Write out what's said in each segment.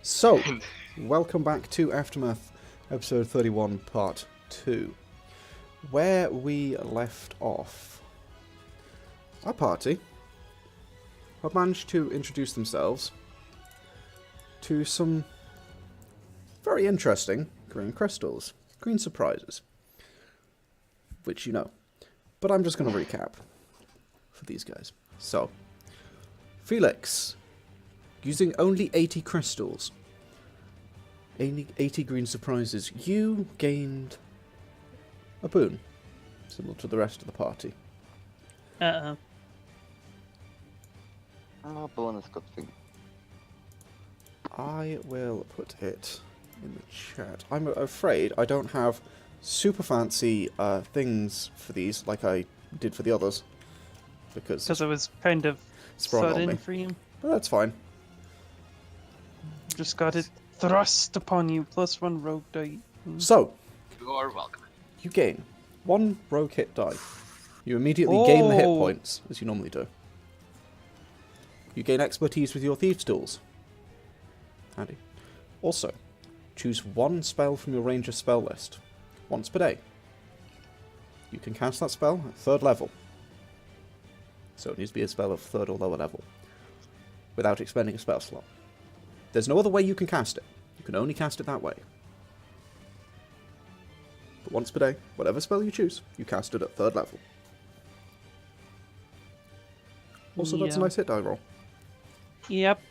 So, welcome back to Aftermath, episode 31, part 2. Where we left off, our party have managed to introduce themselves to some very interesting green crystals, green surprises, which you know. But I'm just going to recap for these guys. So, Felix, using only 80 crystals, 80 green surprises, you gained a boon, similar to the rest of the party. Bonus good thing. I will put it in the chat. I'm afraid I don't have super fancy things for these like I did for the others. Because I was kind of sprung on me. sudden for you. But that's fine. Just got it thrust upon you, +1 rogue die. So, You are welcome. you gain 1 rogue hit die. You immediately gain the hit Oh. points, as you normally do. You gain expertise with your thieves' tools. Handy. Also, choose 1 spell from your ranger spell list, once per day. You can cast that spell at 3rd level. So it needs to be a spell of 3rd or lower level, without expending a spell slot. There's no other way you can cast it. You can only cast it that way. But once per day, whatever spell you choose, you cast it at 3rd level. Also, that's a Yeah. nice hit die roll. Yep.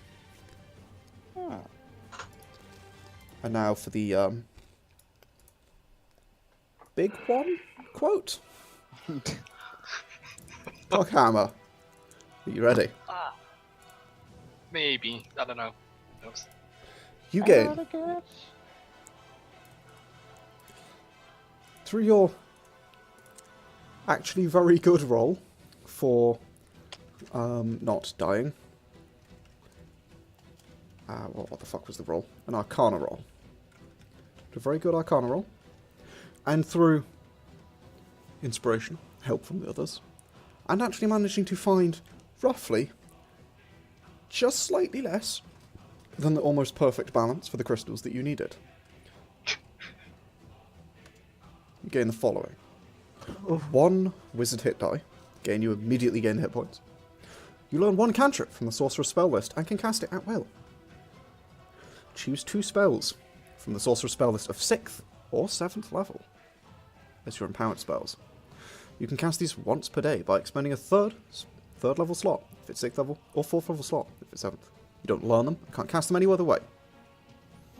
And now for the big one quote. Coghammer. Are you ready? Maybe. I don't know. Who knows? You gain, through your actually very good roll for not dying. What the fuck was the roll? An Arcana roll. A very good Arcana roll. And through inspiration, help from the others, and actually managing to find roughly just slightly less than the almost perfect balance for the crystals that you needed. You gain the following. 1 wizard hit die. Again, you immediately gain hit points. You learn 1 cantrip from the sorcerer's spell list and can cast it at will. Choose 2 spells from the sorcerer's spell list of 6th or 7th level as your empowered spells. You can cast these once per day by expending a third level slot if it's 6th level, or 4th level slot if it's 7th. You don't learn them, you can't cast them any other way.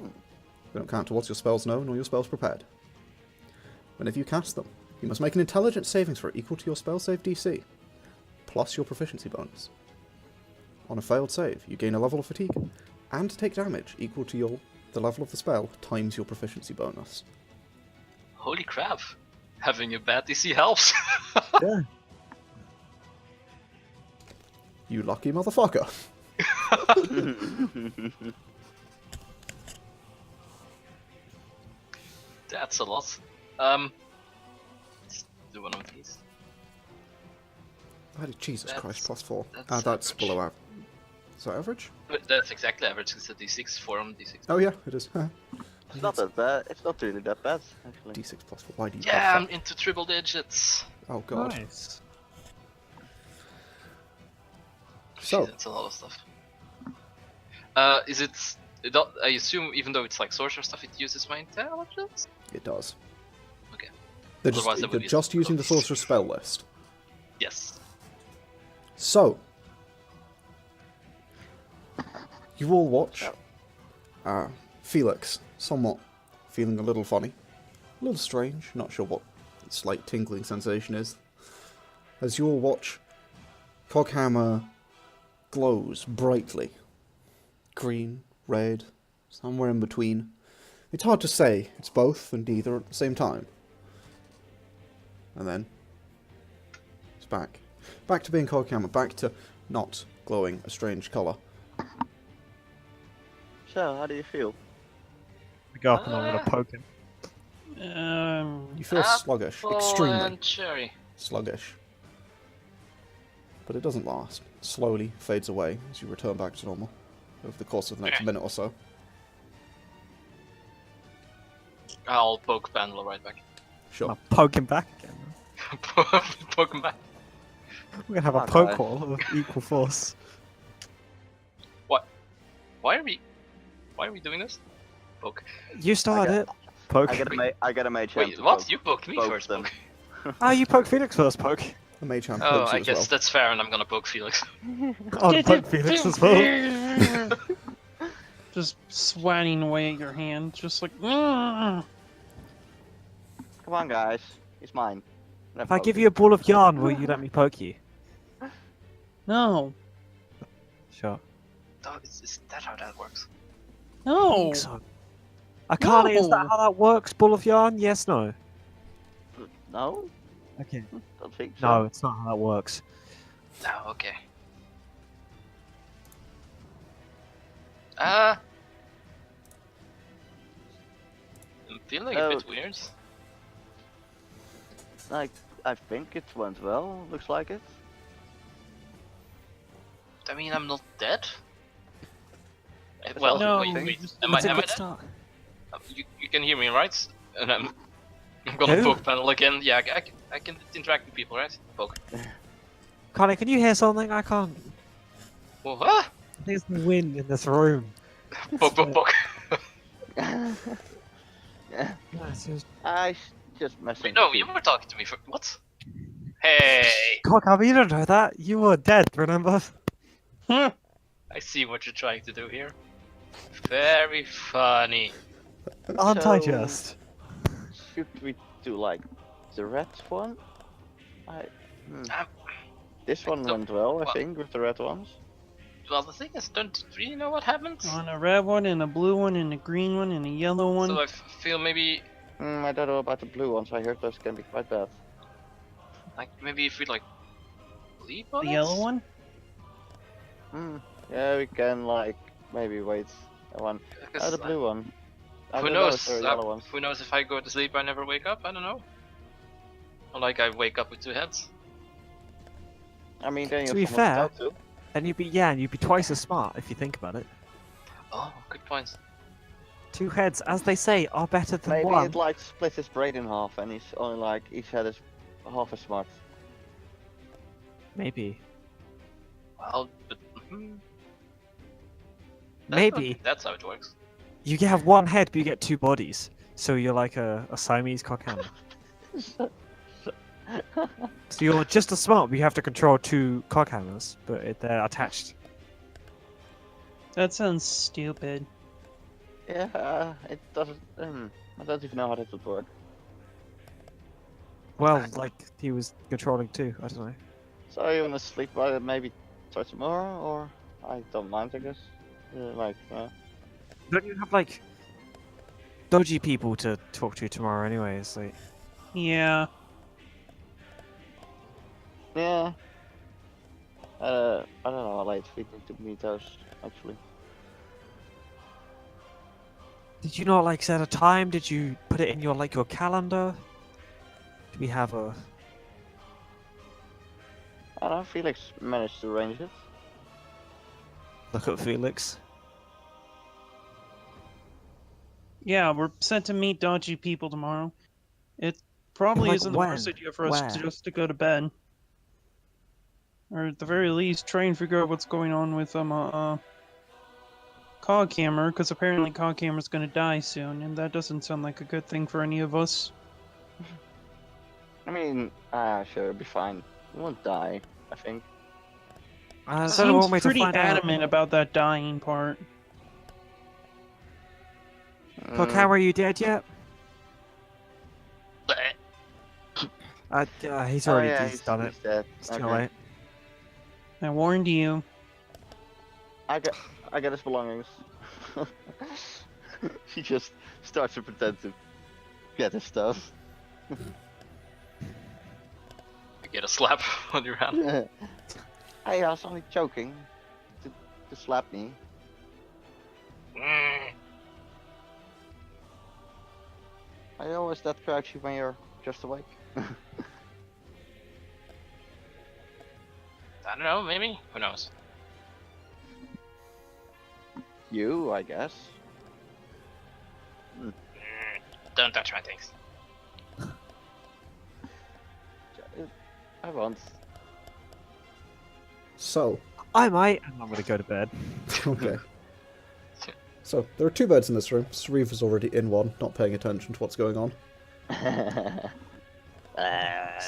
They don't count towards your spells known or your spells prepared. Whenever you cast them, you must make an intelligence saving throw equal to your spell save DC, plus your proficiency bonus. On a failed save, you gain a level of fatigue, and take damage equal to the level of the spell times your proficiency bonus. Holy crap. Having a bad DC helps. Yeah. You lucky motherfucker. That's a lot. Let's do one of these. Jesus Christ, That's- +4. that's That's average. below average. Is that average? But that's exactly average. It's a D6 4 D6. Oh yeah, it is. It's not that bad. It's not really that bad, actually. D6 +4. Why do you Yeah, have I'm into triple digits. that? Oh god. Nice. So, That's a lot of stuff. Is it? I assume, even though it's like sorcerer stuff, it uses my intelligence. it does. Okay. They're Otherwise just, it would they're be just using the close. sorcerer's spell list. Yes. So, you all watch Felix, somewhat feeling a little funny, a little strange, not sure what the slight tingling sensation is, as you all watch Coghammer glows brightly. Green, red, somewhere in between. It's hard to say, it's both and neither at the same time. And then, it's back. Back to being Coghammer, back to not glowing a strange colour. So, how do you feel? I go up and I'm gonna poke him. You feel sluggish, extremely And cherry. sluggish. But it doesn't last. It slowly fades away as you return back to normal over the course of the next Okay. minute or so. I'll poke Pandal right back. Sure. I'll poke him back again. Poke him back. We're gonna have a Okay. poke wall of equal force. Why are we doing this? Poke. You started it. Poke. I get a mage hand Wait, to what? poke- You poked me poke first, them. poke. Oh, you poke Felix first, poke. The mage hand Oh, pokes you I as guess well. that's fair, and I'm gonna poke Felix. I'll poke Felix as well. Just swatting away at your hand, just like. "Ugh." Come on, guys. He's mine. If I give you a ball of yarn, will you let me poke you? No, Sure. Oh, is that how that works? I no. think so. Akane, is that No. how that works? Ball of yarn? Yes, no. No, Okay. don't think so. No, it's not how that works. Oh, okay. I'm feeling a bit weird. Like, I think it went well. Looks like it. I mean, I'm not dead. That's Well, also No, a good thing. wait, just- am I It's a good dead? start. You can hear me, right? And I'm gonna Who? poke Pandal again. Yeah, I can interact with people, right? Poke. Connie, can you hear something? I can't. Well, ah! There's the wind in this room. Poke, poke, poke. Yeah, Yeah, it's just... I just messing. Wait, no, with you were talking to me for what? Hey, Coghammer, you don't know that. You were dead, remember? Huh. I see what you're trying to do here. Very funny. Aren't I just? Should we do like the red one? Um, This one so- went well, I well- think, with the red ones. Well, the thing is, don't really know what happened. On a red one, and a blue one, and a green one, and a yellow one. So I feel maybe, I don't know about the blue ones. I heard those can be quite bad. like, maybe if we like leap on The it? yellow one. Yeah, we can like maybe wait one. Because, The blue one. I who don't know if knows? there are yellow ones. Who knows if I go to sleep, I never wake up? I don't know. Or like I wake up with two heads. I mean, then To you be have someone fair- to talk to. And you'd be twice as smart if you think about it. Oh, good point. Two heads, as they say, are better than Maybe one. it like splits his brain in half, and he's only like each head is half as smart. Maybe. Well, but that's Maybe. that's how it works. You have one head, but you get two bodies. So you're like a Siamese Coghammer. So you're just as smart, but you have to control two Coghammers, but they're attached. That sounds stupid. Yeah, it doesn't. I don't even know how that would work. Well, like he was controlling two. I don't know. So you wanna sleep by it maybe till tomorrow, or I don't mind, I guess. Don't you have like dodgy people to talk to tomorrow anyway? It's like Yeah. yeah. I don't know how late we need to meet those actually. did you not like set a time? Did you put it in your your calendar? Do we have a I don't know. Felix managed to arrange it. look at Felix? Yeah, we're set to meet dodgy people tomorrow. It probably Like isn't the worst when? idea for us Where? just to go to bed. Or at the very least, try and figure out what's going on with Coghammer, because apparently Coghammer's gonna die soon, and that doesn't sound like a good thing for any of us. I mean, sure, it'll be fine. He won't die, I think. I don't know Seems one way to pretty find out. adamant about that dying part. Coghammer, are you dead yet? Bleh. He's Oh, already yeah, he's done it. He's dead. It's Okay. too late. I warned you. I get his belongings. He just starts to pretend to get his stuff. You get a slap on your hand. Hey, I was only joking to slap me. Mm. Are you always that crouchy when you're just awake? I don't know, maybe? Who knows? You, I guess. don't touch my things. I won't. So, I might, and I'm gonna go to bed. okay. So, there are 2 beds in this room. Sauriv is already in one, not paying attention to what's going on.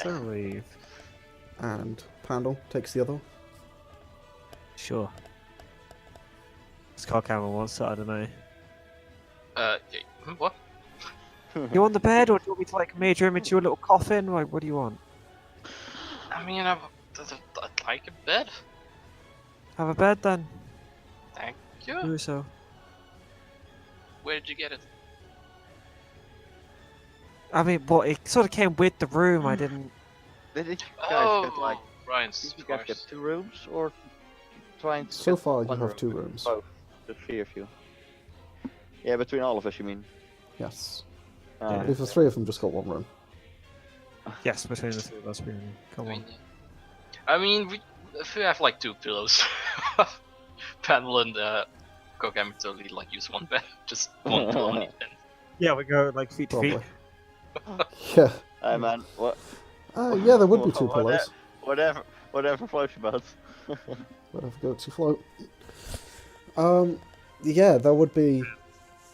So leave. And Pandal takes the other. Sure. This Coghammer wants it, I don't know. Yeah, what? You want the bed, or do you want me to like major him into your little coffin? Like, what do you want? I mean, I'd like a bed. Have a bed then. Thank you. Do so. Where did you get it? I mean, well, it sort of came with the room. I didn't. Did you guys Oh, get like? Ryan's Did you guys get drawers. 2 rooms or trying to? So get far, you one have room 2 with rooms. Both, the 3 of you. Yeah, between all of us, you mean? Yes. Uh, I believe the 3 of them just got 1 room. Yes, between the 3 of us, we come on. I mean, if we have like 2 pillows, Pandal and Coghammer totally like use 1 bed, just 1 pillow on each end. Yeah, we go like feet to feet. Probably. Yeah. Hey man, what? Yeah, there would be 2 pillows. Whatever floats your boat. Whatever goats you float. Yeah, there would be...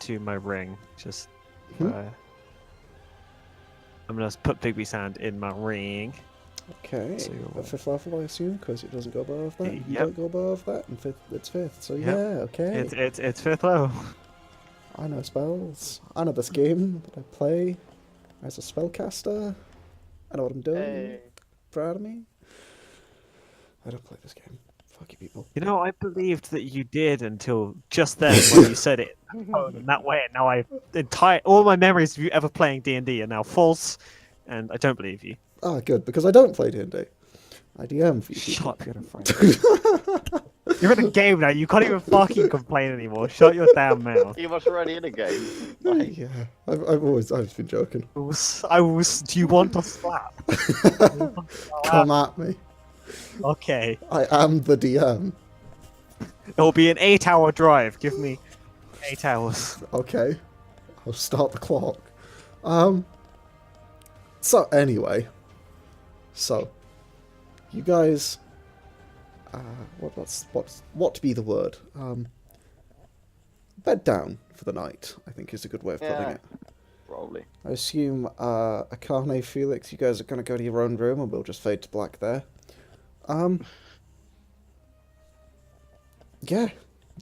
To my ring, just. Hmm? I'm gonna put Bigby's hand in my ring. Okay, So you're- at 5th level, I assume, because it doesn't go above that. You Yep. don't go above that, and it's 5th, so Yep. yeah, okay. It's 5th level. I know spells. I know this game that I play as a spellcaster. I know what I'm doing. Hey. Proud of me. I don't play this game. Fuck you people. You know, I believed that you did until just then when you said it in that way. And now all my memories of you ever playing D&D are now false, and I don't believe you. Ah, good, because I don't play D&D. I DM for you people. Shut up, you're a You're in a game now. You can't even fucking complain anymore. Shut your damn mouth. He was already in the game. Like, Yeah, I've always been joking. I was. Do you want to slap? Come at me. Okay. I am the DM. It'll be an 8-hour drive. Give me 8 hours. Okay, I'll start the clock. So anyway, you guys, what be the word? Bed down for the night, I think is a good way of putting Yeah. it. probably. I assume Akane, Felix, you guys are gonna go to your own room, and we'll just fade to black there. Yeah,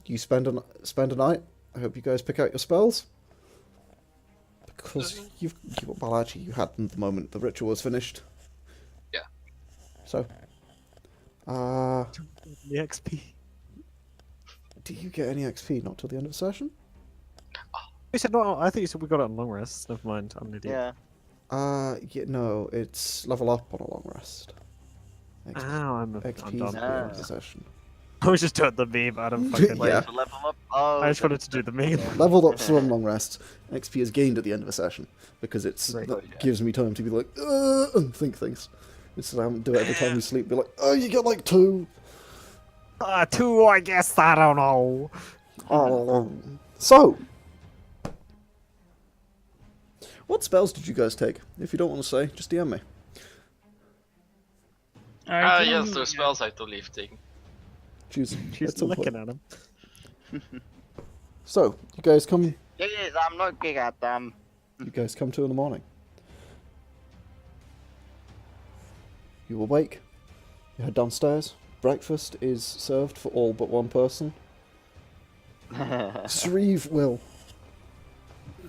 you spend a night. I hope you guys pick out your spells. Because well, actually, you had them the moment the ritual was finished. Yeah. So, The XP. do you get any XP? Not till the end of the session? You said no. I think you said we got it on long rest. Never mind. I'm an idiot. Yeah. Yeah, no, it's level up on a long rest. Ow, I'm XP is done. at the end of the session. I was just doing the meme. I don't fucking. Yeah. To level up. Oh, I just wanted to do the meme. Leveled up from long rest. XP is gained at the end of a session because Right. that gives me time to be like, and think things. Instead, I don't do it every time you sleep. Be like, oh, you get like 2. 2, I guess. I don't know. So, what spells did you guys take? If you don't want to say, just DM me. Yes, those spells I totally have taken. Choose. She's at some looking point. at him. So, you guys come. Yes, I'm looking at them. You guys come 2 in the morning. You awake. You head downstairs. Breakfast is served for all but one person. Sauriv will.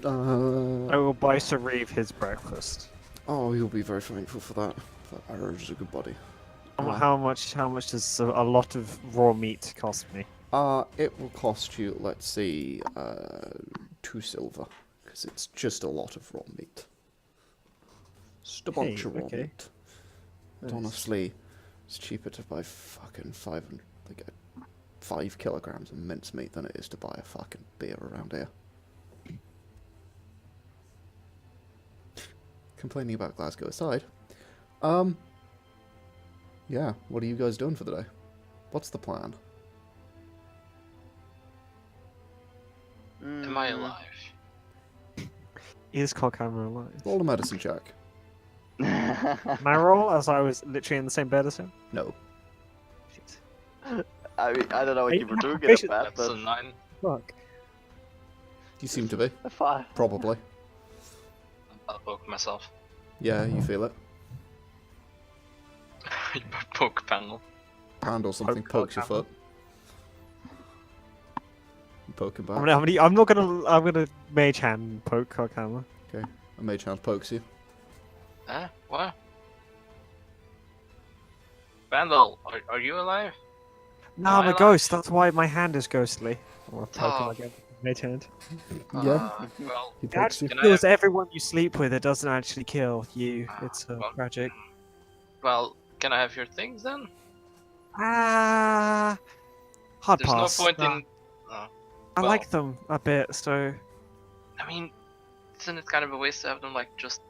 I will buy Sauriv his breakfast. Oh, he'll be very thankful for that. That Arrow's a good buddy. How much does a lot of raw meat cost me? It will cost you, let's see, 2 silver. Because it's just a lot of raw meat. Just a bunch of raw okay. meat. And honestly, it's cheaper to buy fucking 5 kilograms of mincemeat than it is to buy a fucking beer around here. Complaining about Glasgow aside, yeah, what are you guys doing for the day? What's the plan? Am I alive? Is Coghammer alive? Roll a medicine check. Can I roll as I was literally in the same bed as him? No. Shit. I mean, I don't know what Hey, you were how doing in proficient- the past, That's but a 9. Fuck. You seem to be. fine. Probably. I'll poke myself. Yeah, you feel it. Poke panel. Hand or something Poke pokes your hammer. foot. You poke him back. I'm not gonna. I'm gonna mage hand poke Coghammer. Okay. A mage hand pokes you. What? Pandal, are you alive? No, Am I'm I a alive? ghost. That's why my hand is ghostly. Or poke him Oh. again. Mage hand. Yeah. Well, He It pokes you. actually Can I kills everyone you sleep with. It doesn't actually kill you. It's well, tragic. well, can I have your things then? Ah, hard There's pass. no point Nah. in. Oh, I well. like them a bit, so I mean, isn't it kind of a waste to have them like just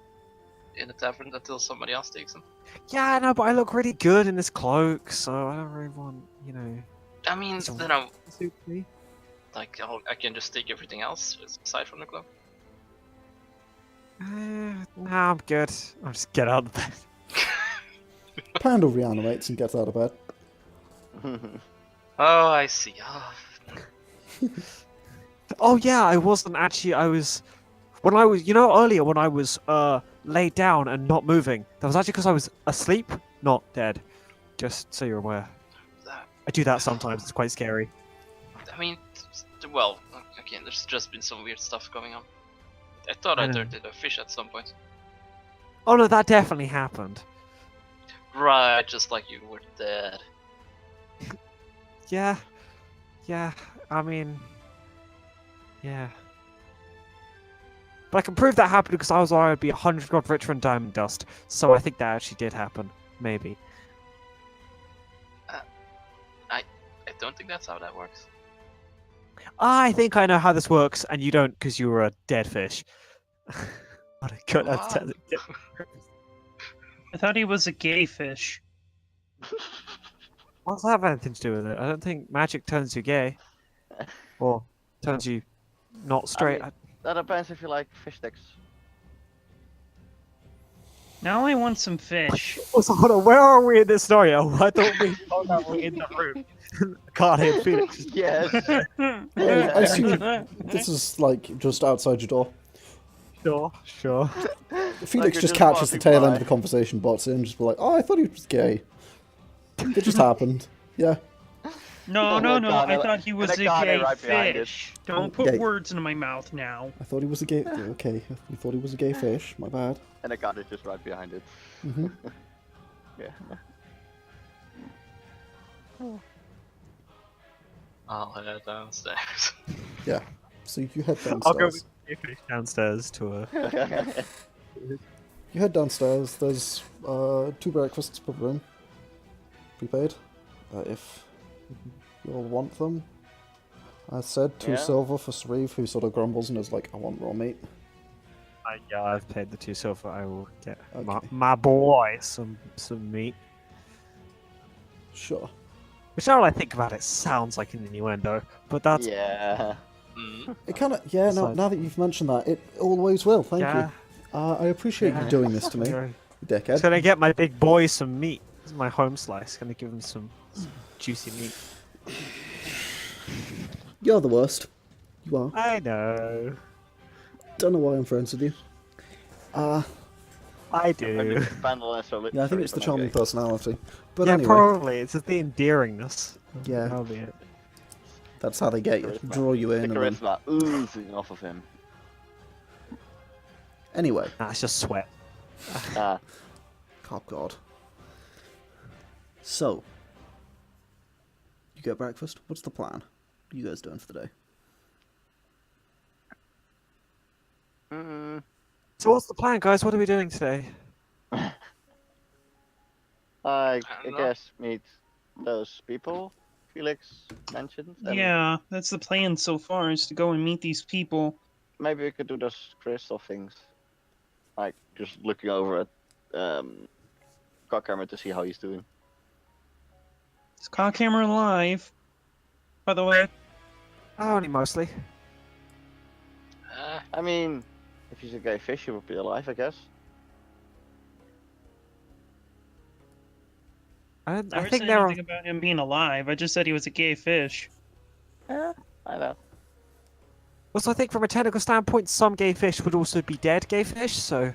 in the tavern until somebody else takes them? yeah, I know. But I look really good in this cloak, so I don't really want, you know. I mean, So- then I'm Suit me. like, I can just take everything else aside from the cloak. Nah, I'm good. I'll just get out of bed. Pandal reanimates and gets out of bed. Oh, I see. Oh, Oh yeah, I wasn't actually. I was when I was, earlier when I was laid down and not moving. That was actually because I was asleep, not dead. Just so you're aware. that, I do that sometimes. It's quite scary. I mean, well, again, there's just been some weird stuff going on. I thought I I know. turned into a fish at some point. Oh no, that definitely happened. Right, just like you were dead. Yeah, yeah. I mean, yeah. But I can prove that happened because I was already be 100 gold richer in diamond dust. So I think that actually did happen. Maybe. I don't think that's how that works. I think I know how this works, and you don't because you were a dead fish. What a good What? I thought he was a gay fish. What's that have anything to do with it? I don't think magic turns you gay. Or turns you not straight. mean- That depends if you like fish sticks. Now I want some fish. Also, hold on, where are we in this scenario? I thought we thought that we're in the room. Can't hear Felix. Yes. I assume this is like just outside your door. Sure. Felix you're just just catches the passing tail by. end of the conversation, bots in, just be like, "Oh, I thought he was gay. It just happened." Yeah. No, And no, a no. gun- I thought he was a and a gun gay right behind it. fish. Don't put Gay. words into my mouth now. I thought he was a gay. Okay, we thought he was a gay fish. My bad. And a gun is just right behind it. Hmm. Yeah. I'll head downstairs. Yeah. So you head I'll go downstairs. with Felix downstairs to a. You head downstairs. There's 2 breakfasts per room, prepaid. If you all want them. I said 2 Yeah. silver for Sauriv, who sort of grumbles and is like, "I want raw meat." Yeah, I've paid the 2 silver. I will get Okay. my boy some meat. Sure. Which now that I think about it, sounds like an innuendo, but that's Yeah. Mm. It kind of, yeah. No, Aside. now that you've mentioned that, it always will. Thank yeah. you. I appreciate Yeah. you doing this to me, Just dickhead. gonna get my big boy some meat. This is my home slice. Gonna give him some juicy meat. You're the worst. You are. I know. Don't know why I'm friends with you. I do. Yeah, I think it's the charming personality. But Yeah, anyway, probably. It's just the endearingness. yeah, Probably it. that's how they get you. Charisma. Draw you The in, and then charisma oozing off of him. anyway. Nah, it's just sweat. Ah, Oh God. So, you get breakfast. What's the plan? What are you guys doing for the day? So what's the plan, guys? What are we doing today? I don't know. guess meet those people Felix mentioned. and Yeah, that's the plan so far, is to go and meet these people. Maybe we could do those crystal things. Like just looking over at Coghammer to see how he's doing. Is Coghammer alive? By the way, Only mostly. I mean, if If he's a gay fish, he would be alive, I guess. I Never think said there are. anything about him being alive. I just said he was a gay fish. Yeah, I know. Also, I think from a technical standpoint, some gay fish would also be dead gay fish, so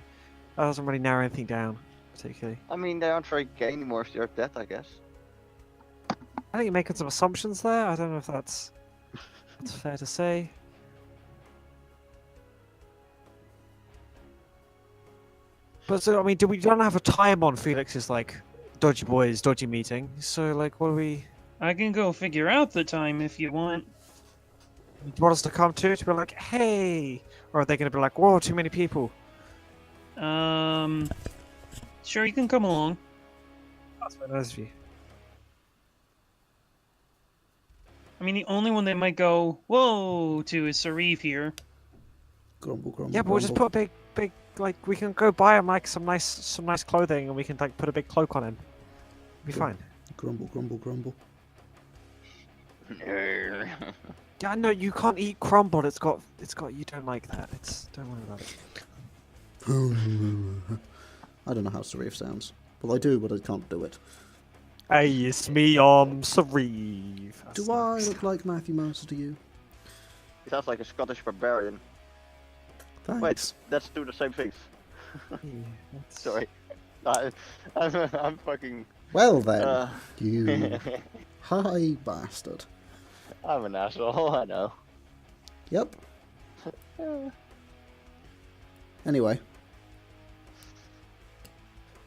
that doesn't really narrow anything down particularly. I mean, they aren't very gay anymore if they're dead, I guess. I think you're making some assumptions there. I don't know if that's fair to say. But so, I mean, we don't have a time on Felix's like dodgy boys, dodgy meeting. So like, what do we? I can go figure out the time if you want. Do you want us to come to be like, hey, or are they going to be like, whoa, too many people? Sure, you can come along. That's very nice of you. I mean, the only one that might go, whoa, to is Sauriv here. Grumble, grumble. Yeah, but we'll just put a big, like, we can go buy him like some nice clothing, and we can like put a big cloak on him. Be fine. Grumble, grumble, grumble. Yeah, no, you can't eat crumble. It's got. You don't like that. Don't worry about it. I don't know how Sauriv sounds. Well, I do, but I can't do it. Hey, it's me, Sauriv. Do I look like Matthew Mercer to you? He sounds like a Scottish barbarian. Thanks. Wait, let's do the same things. That's... Sorry. I'm fucking... Well then, you high bastard. I'm an asshole, I know. Yep. Anyway.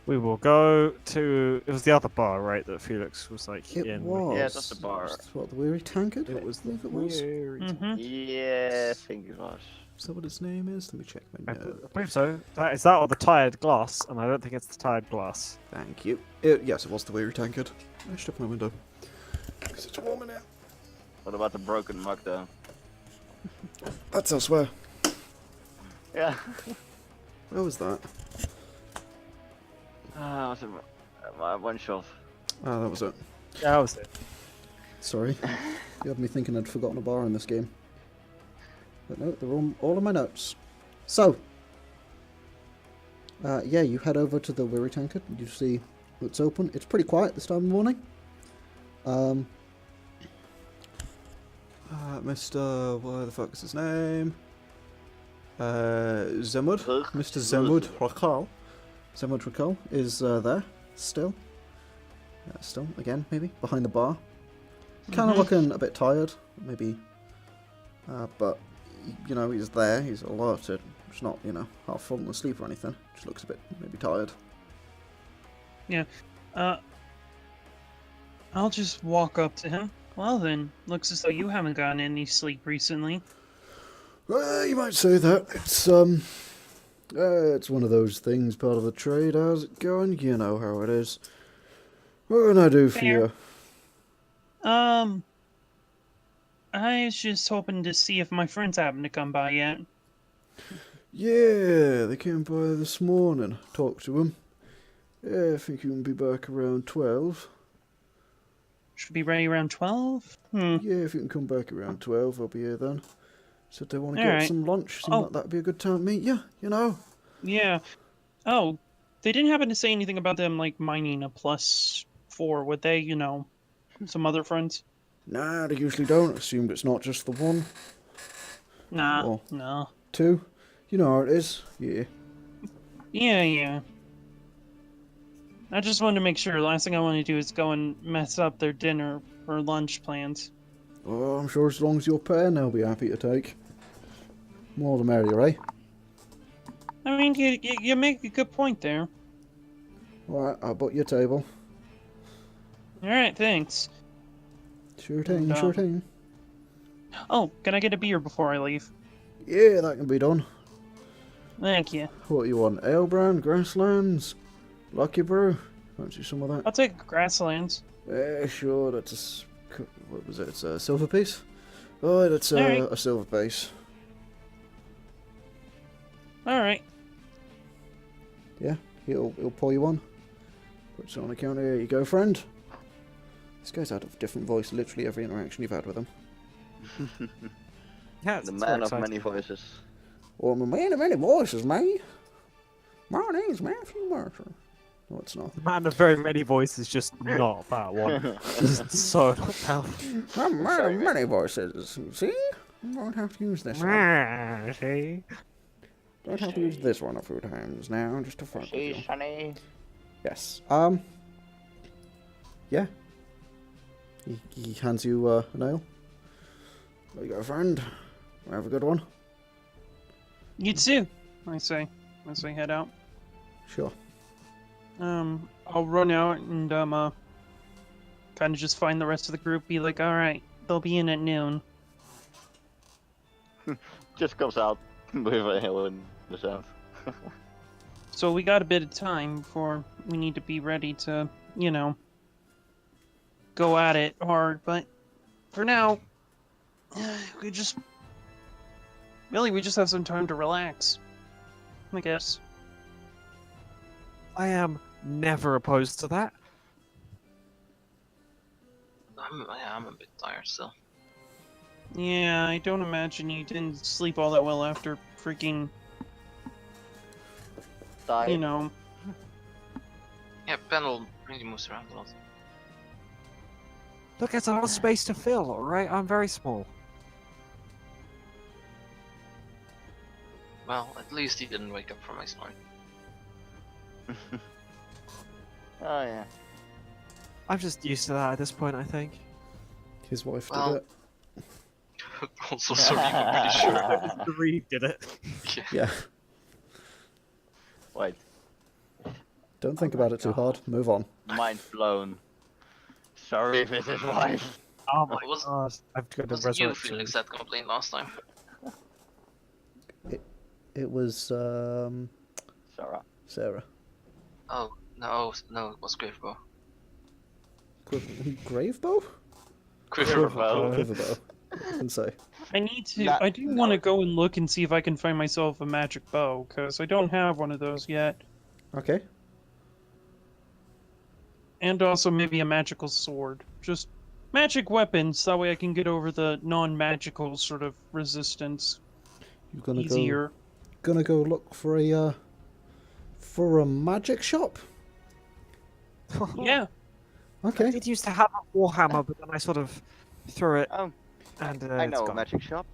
We will go to. It was the other bar, right? That Felix was like It in. was. Yeah, that's the bar. It's what, the Weary Tankard? It was I believe it was. Mm-hmm. Yeah, I think it was. Is that what its name is? Let me check my I notes. believe so. Is that or the tired glass? And I don't think it's the tired glass. Thank you. Yes, it was the Weary Tankard. I should open my window. It's such a warm in here. What about the broken mug though? That's elsewhere. Yeah. Where was that? Was it one shelf? Ah, that was it. Yeah, that was it. Sorry. You had me thinking I'd forgotten a bar in this game. But no, they're all in my notes. So, yeah, you head over to the Weary Tankard. You see it's open. It's pretty quiet this time of the morning. Mr. What the fuck is his name? Zemud. Mr. Zemud Rakal. Zemud Rakal is there still. Still, again, maybe behind the bar. Kind of looking a bit tired, maybe. But you know, he's there. He's alerted. It's not, you know, half fallen asleep or anything. Just looks a bit maybe tired. Yeah. I'll just walk up to him. Well then, looks as though you haven't gotten any sleep recently. You might say that. It's one of those things, part of the trade. How's it going? You know how it is. What can I do for Fair. you? I was just hoping to see if my friends happen to come by yet. Yeah, they came by this morning. Talked to them. Yeah, I think you can be back around 12. Should be ready around 12? Yeah, if you can come back around 12, I'll be here then. Said they want to get Alright. some lunch. Seemed Oh. like that'd be a good time to meet you, you know. Yeah. Oh, they didn't happen to say anything about them, like, mining a +4, would they? You know, some other friends? Nah, they usually don't. Assumed it's not just the one. Nah, Oh. no. 2. You know how it is. Yeah. Yeah. I just wanted to make sure. Last thing I want to do is go and mess up their dinner or lunch plans. Oh, I'm sure as long as you're paying, they'll be happy to take. More the merrier, eh? I mean, you make a good point there. Alright, I'll book your table. Alright, thanks. Sure thing, And, sure thing. Oh, can I get a beer before I leave? Yeah, that can be done. Thank you. What you want? Ale brand, grasslands, Lucky Brew? Fancy some of that? I'll take grasslands. Yeah, sure, that's what was it? It's a silver piece? Oh, that's Alright. a silver base. Alright. Yeah, he'll pour you one. Puts it on the counter. Here you go, friend. This guy's had a different voice literally every interaction you've had with him. Yeah, The it's man very of exciting. many voices. Well, many voices, man. My name's Matthew Mercer. No, it's not. Man of very many voices, just not that one. Just so not that one. Many voices. See? I don't have to use this one. See? Don't have to use this one a few times now, just to fuck with you. See, Sonny. Yes. Yeah. He hands you a nail. There you go, friend. Have a good one. You too, I say, as I head out. Sure. I'll run out and, kind of just find the rest of the group, be like, alright, they'll be in at noon. Just comes out with a hill in the south. So we got a bit of time before we need to be ready to, you know, go at it hard, but for now, we just have some time to relax, I guess. I am never opposed to that. I'm a bit tired still. Yeah, I don't imagine you didn't sleep all that well after freaking, Die. you know. Yeah, Pandal really moves around a lot. Look, it's a lot of space to fill, alright? I'm very small. Well, at least he didn't wake up from my snore. Oh yeah. I'm just used to that at this point, I think. His wife Well- did it. Also, sorry, I'm pretty sure. The Reed did it. Yeah. Yeah. Wait. Don't think about it too hard. Move on. Mind blown. Sorry if it's his wife. Oh my Was- god. I've got to Was it you, resurrect Felix, that complained last time? It was Sarah. Sarah. Oh, no, it was Gravebow. Gravebow? Gravebow. Quiverbow. I can say. I do want to go and look and see if I can find myself a magic bow, because I don't have one of those yet. Okay. And also maybe a magical sword. Just magic weapons, that way I can get over the non-magical sort of resistance You're gonna easier. go look for a magic shop. Yeah. I Okay. did used to have a warhammer, but then I sort of threw it, Oh, and I it's know a gone. magic shop.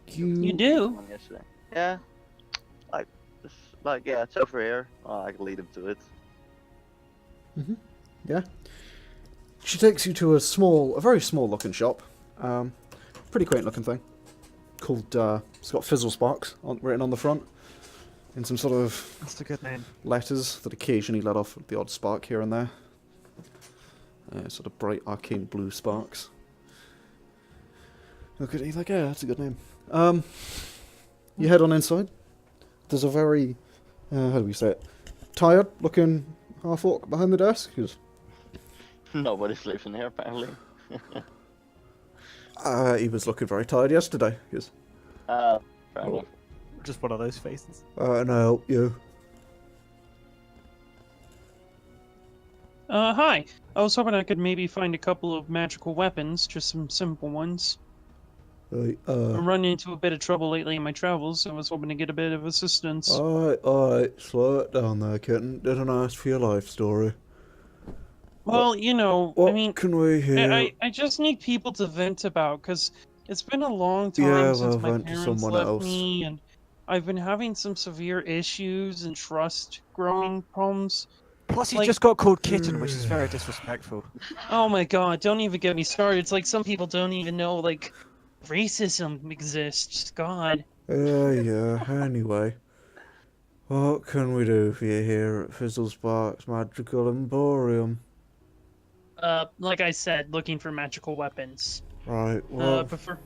You do? One yesterday. Yeah. Yeah, it's over here. Oh, I can lead him to it. Yeah. She takes you to a very small looking shop. Pretty quaint looking thing. Called it's got Fizzlesparks written on the front. In some sort of That's a good name. letters that occasionally let off the odd spark here and there. Sort of bright arcane blue sparks. Look at it, like, yeah, that's a good name. You head on inside. There's a very, how do we say it? Tired looking half-orc behind the desk. Nobody sleeps in here, apparently. He was looking very tired yesterday. Fair enough. Just one of those faces. And I help you. Hi. I was hoping I could maybe find a couple of magical weapons, just some simple ones. I'm running into a bit of trouble lately in my travels, so I was hoping to get a bit of assistance. Alright, slow it down there, kitten. Didn't ask for your life story. Well, you know, What I mean, can we hear? I just need people to vent about, because it's been a long time Yeah, since well, my vent to parents someone left else. me, and I've been having some severe issues and trust growing problems. Plus, he Like- just got called kitten, which is very disrespectful. Oh my god, don't even get me started. It's like some people don't even know, like, racism exists. God. Yeah, anyway. What can we do for you here at Fizzlesparks Magical Emporium? Like I said, looking for magical weapons. Right, well, Prefer...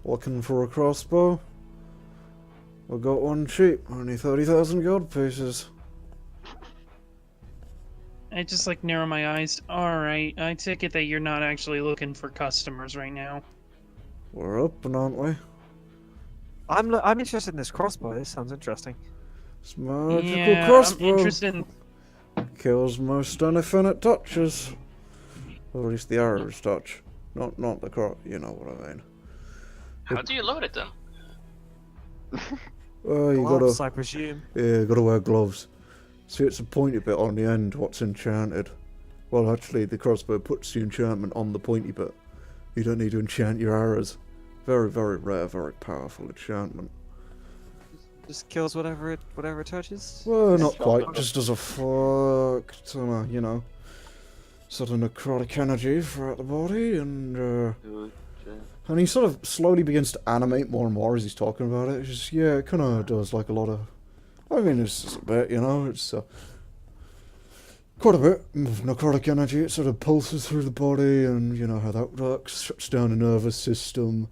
looking for a crossbow? We got one cheap, only 30,000 gold pieces. I just, like, narrow my eyes. Alright, I take it that you're not actually looking for customers right now. We're open, aren't we? I'm interested in this crossbow. This sounds interesting. It's magical Yeah, crossbow. I'm interested in... Kills most anything it touches. Or at least the arrows touch. Not the cross, you know what I mean. How do you load it then? Well, you Gloves, gotta, I presume. yeah, you gotta wear gloves. See, it's a pointy bit on the end, what's enchanted. Well, actually, the crossbow puts the enchantment on the pointy bit. You don't need to enchant your arrows. Very, very rare, very powerful enchantment. Just kills whatever it touches. Well, not Yeah. quite, just as a fuck ton of, you know, sort of necrotic energy throughout the body, and he sort of slowly begins to animate more and more as he's talking about it. It's just, yeah, it kind of does like a lot of, I mean, it's just a bit, you know, it's quite a bit of necrotic energy. It sort of pulses through the body, and you know how that works. Shuts down the nervous system,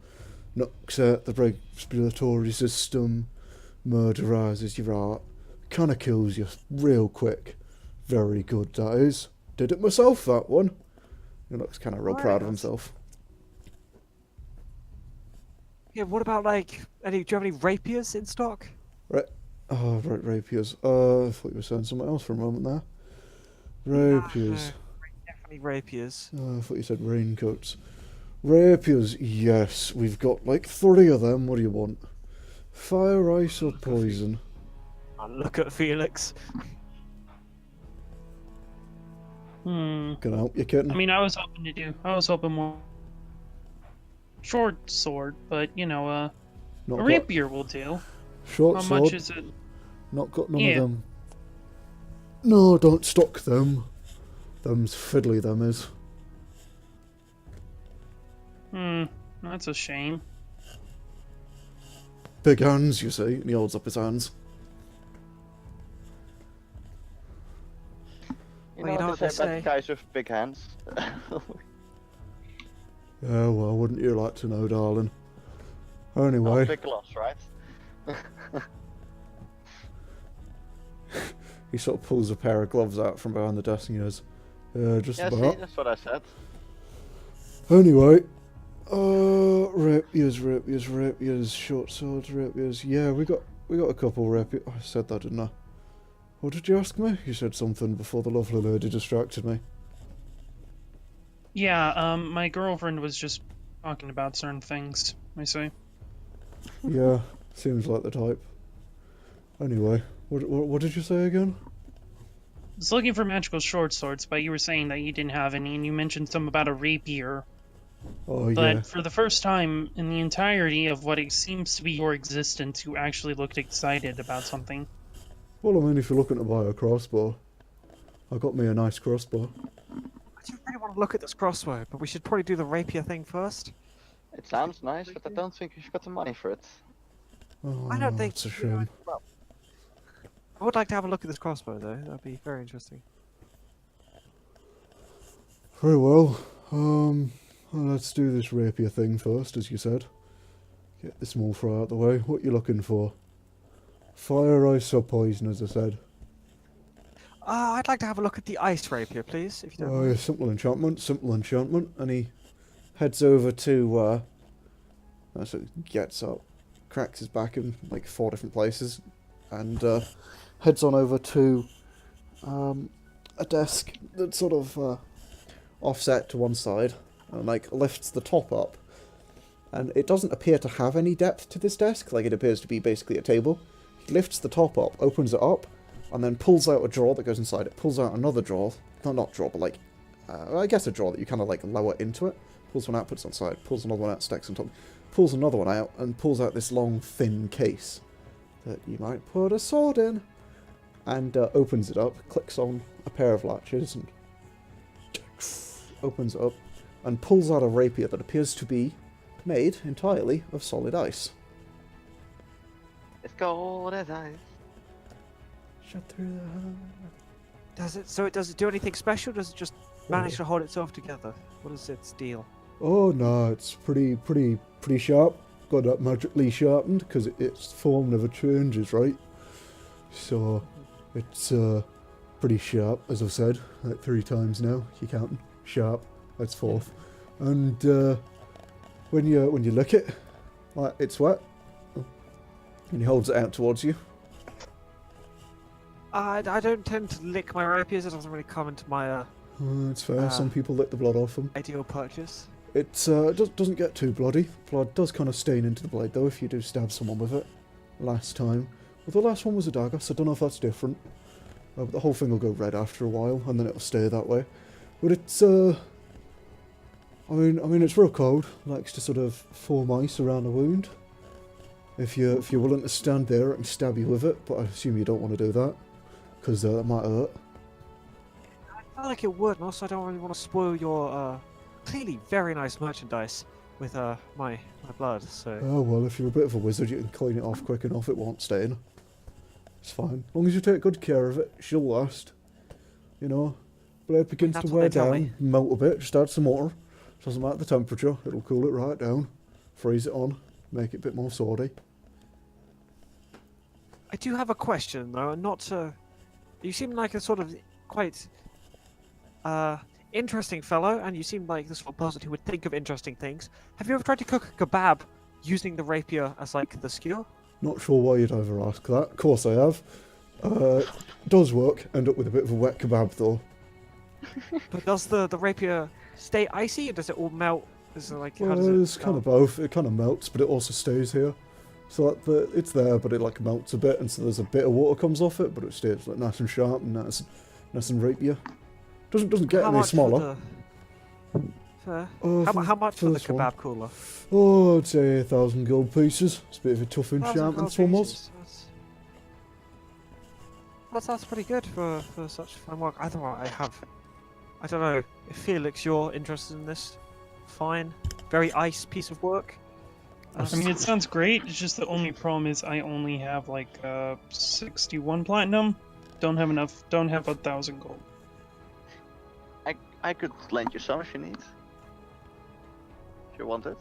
knocks out the respiratory system, murderises your heart, kind of kills you real quick. Very good, that is. Did it myself, that one. He looks kind of real proud of himself. Yeah, what about like do you have any rapiers in stock? Oh, right, rapiers. I thought you were saying something else for a moment there. Rapiers. Definitely rapiers. I thought you said raincoats. Rapiers, yes. We've got like 30 of them. What do you want? Fire, ice, or poison? Oh, look at Felix. Hmm. Can I help you, kitten? I mean, I was hoping more short sword, but you know, Not a got rapier will do. short How sword. much is it? Not got none Yeah. of them. No, don't stock them. Them's fiddly, them is. Hmm. That's a shame. Big hands, you see. And he holds up his hands. You Well, know you know what they what say they about guys with big hands? Yeah, well, wouldn't you like to know, darling? Oh, Anyway, big gloves, right? he sort of pulls a pair of gloves out from behind the desk and he goes, just Yeah, see, about. that's what I said. Anyway, rapiers, short swords, rapiers. Yeah, we got a couple rapiers. I said that, didn't I? What did you ask me? You said something before the lovely lady distracted me. Yeah. My girlfriend was just talking about certain things. I see. Yeah, seems like the type. Anyway, what did you say again? I was looking for magical short swords, but you were saying that you didn't have any, and you mentioned something about a rapier. Oh, But yeah. for the first time in the entirety of what it seems to be your existence, you actually looked excited about something. Well, I mean, if you're looking to buy a crossbow, I got me a nice crossbow. I do really want to look at this crossbow, but we should probably do the rapier thing first. It sounds nice, but I don't think you've got the money for it. Oh, I don't think it's a shame. Well, I would like to have a look at this crossbow, though. That'd be very interesting. Very well. Well, let's do this rapier thing first, as you said. Get the small fry out of the way. What you looking for? Fire, ice, or poison, as I said. I'd like to have a look at the ice rapier, please, if you don't Oh, yeah, mind. simple enchantment. And he heads over to, so he gets up, cracks his back in like 4 different places, and heads on over to a desk that's sort of offset to one side, and like lifts the top up. And it doesn't appear to have any depth to this desk, like it appears to be basically a table. He lifts the top up, opens it up, and then pulls out a drawer that goes inside it. Pulls out another drawer. No, not drawer, but like, I guess a drawer that you kind of like lower into it. Pulls one out, puts it on side. Pulls another one out, stacks on top. Pulls another one out, and pulls out this long, thin case that you might put a sword in. And opens it up, clicks on a pair of latches, and opens it up, and pulls out a rapier that appears to be made entirely of solid ice. It's cold as ice. Shut through the... Does it do anything special? Does it just manage to hold itself together? What is its deal? Oh no, it's pretty sharp. Got that magically sharpened because its form never changes, right? So it's pretty sharp, as I've said, like 3 times now. You counting? Sharp. That's 4th. And when you lick it, like it's wet, and he holds it out towards you. I don't tend to lick my rapiers. It doesn't really come into my It's fair. Some people lick the blood off them. ideal purchase. It doesn't get too bloody. Blood does kind of stain into the blade though if you do stab someone with it. last time. Well, the last one was a dagger, so I don't know if that's different. But the whole thing will go red after a while, and then it'll stay that way. But it's, I mean, it's real cold. Likes to sort of form ice around a wound. If you're willing to stand there and stab you with it, but I assume you don't want to do that, because that might hurt. I feel like it would, and also I don't really want to spoil your clearly very nice merchandise with my blood. So. Oh well, if you're a bit of a wizard, you can clean it off quick enough. It won't stain. It's fine. As long as you take good care of it, she'll last. You know, blade begins to That's wear what they tell down, me. melt a bit. Just add some water. Doesn't matter the temperature. It'll cool it right down. Freeze it on. Make it a bit more swordy. I do have a question though, not you seem like a sort of quite interesting fellow, and you seem like the sort of person who would think of interesting things. Have you ever tried to cook a kebab using the rapier as like the skewer? Not sure why you'd ever ask that. Of course I have. Does work. End up with a bit of a wet kebab though. But does the rapier stay icy, or does it all melt? Is it like how does Well, it? it's kind of both. It kind of melts, but it also stays here. So like it's there, but it like melts a bit, and so there's a bit of water comes off it, but it stays like nice and sharp and nice and rapier. Doesn't get How any much for smaller. Fair. For How much for the this one. kebab cooler? Oh, I'd say 1,000 gold pieces. It's a bit of a tough 1,000 enchantment, gold this one was. pieces. That's pretty good for such fine work. I don't know if Felix, you're interested in this. Fine, very ice piece of work. I mean, it sounds great. It's just the only problem is I only have like 61 platinum. Don't have enough. Don't have 1,000 gold. I could lend you some if you need. If you want it.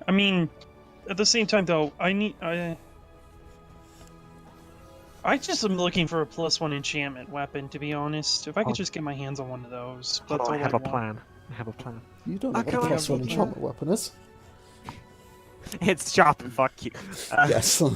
I mean, at the same time though, I just am looking for a +1 enchantment weapon, to be honest. If I could just get my hands on one of those, that's all I have a want. plan. I have a plan. You don't know what a Okay, +1 well, enchantment weapon is. It's sharp and fuck you. Yes. So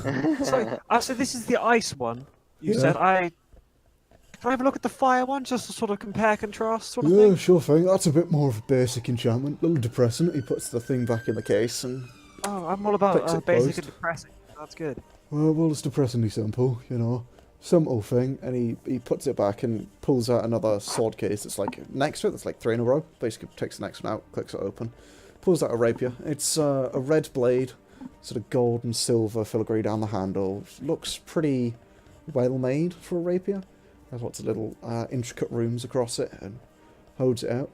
this is the ice one. You Yeah. said Can I have a look at the fire one, just to sort of compare contrast, sort of Yeah, thing? sure thing. That's a bit more of a basic enchantment. A little depressing. He puts the thing back in the case and... Oh, I'm all Fix about it basic closed. and depressing. That's good. Well, it's depressingly simple, you know. Simple thing, and he puts it back and pulls out another sword case that's like next to it, that's like 3 in a row. Basically takes the next one out, clicks it open. Pulls out a rapier. It's a red blade, sort of gold and silver filigree down the handle. Looks pretty well made for a rapier. Has lots of little intricate rooms across it, and holds it out.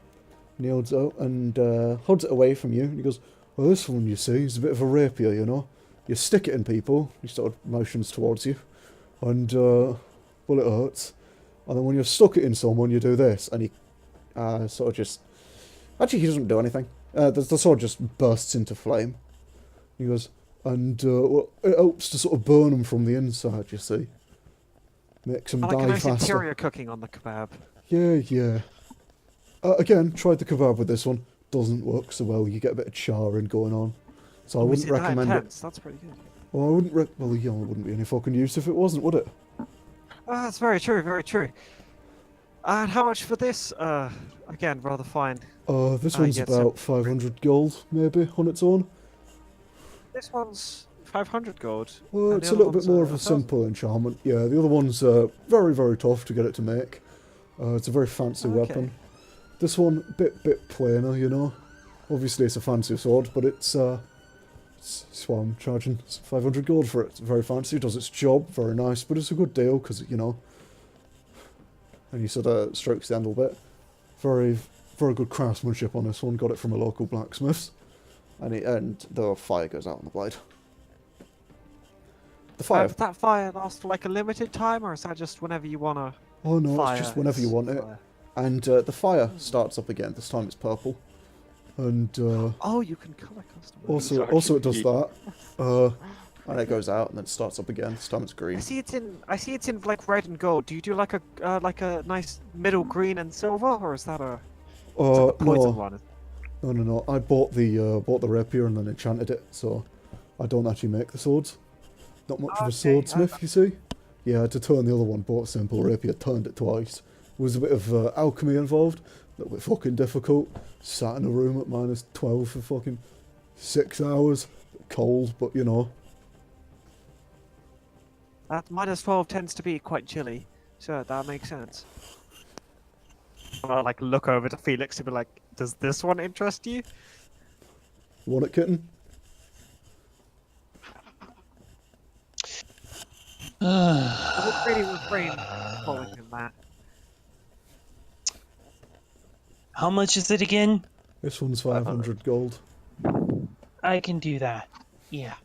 And he holds it out and holds it away from you, and he goes, well, this one, you see, is a bit of a rapier, you know. You stick it in people, he sort of motions towards you, and, well, it hurts. And then when you've stuck it in someone, you do this, and he sort of just... Actually, he doesn't do anything. The sword just bursts into flame. He goes, and, well, it helps to sort of burn them from the inside, you see. Makes them I like a die nice faster. interior cooking on the kebab. Yeah. Again, tried the kebab with this one. Doesn't work so well. You get a bit of charring going on. So I wouldn't recommend it. That's pretty good. Well, I wouldn't well, yeah, it wouldn't be any fucking use if it wasn't, would it? That's very true, very true. And how much for this? Again, rather fine. This one's get about 500 gold, maybe, on its own. This one's 500 gold. Well, and it's the a other little bit one's, more of a 1,000. simple enchantment. Yeah, the other one's very, very tough to get it to make. It's a very fancy Okay. weapon. This one, bit plainer, you know. Obviously, it's a fancy sword, but it's why I'm charging 500 gold for it. It's very fancy, does its job, very nice, but it's a good deal because, you know. And he sort of strokes the handle a bit. Very, very good craftsmanship on this one. Got it from a local blacksmith's, and the fire goes out on the blade. The fire. Does that fire last for like a limited time, or is that just whenever you want to? Oh no, Fire, it's just whenever you it's want it. fire. And the fire starts up again. This time it's purple. And Oh, you can color customize. also it does that. And it goes out and then it starts up again. This time it's green. I see it's in like red and gold. Do you do like a nice middle green and silver, or is that a the poison No, one? no. I bought the rapier and then enchanted it, so I don't actually make the swords. Not much of a Okay, swordsmith, you see. Yeah, I had to turn the other one. Bought a simple rapier, turned it twice. There was a bit of alchemy involved. A little bit fucking difficult. Sat in a room at -12 for fucking 6 hours. Cold, but you know. That -12 tends to be quite chilly, so that makes sense. I'll like look over to Felix and be like, "Does this one interest you?" You want it, kitten? I would really refrain from calling him that. How much is it again? This one's 500 gold. I can do that. Yeah.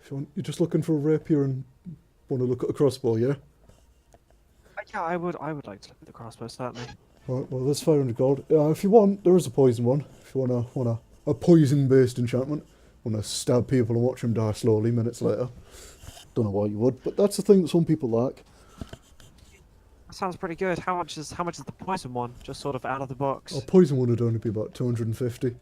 If you want, you're just looking for a rapier and want to look at a crossbow, yeah? Yeah, I would like to look at the crossbow, certainly. Right, well, there's 500 gold. If you want, there is a poison one. If you want a poison-based enchantment, want to stab people and watch them die slowly minutes later. Don't know why you would, but that's the thing that some people like. That sounds pretty good. How much is the poison one? Just sort of out of the box. A poison one would only be about 250.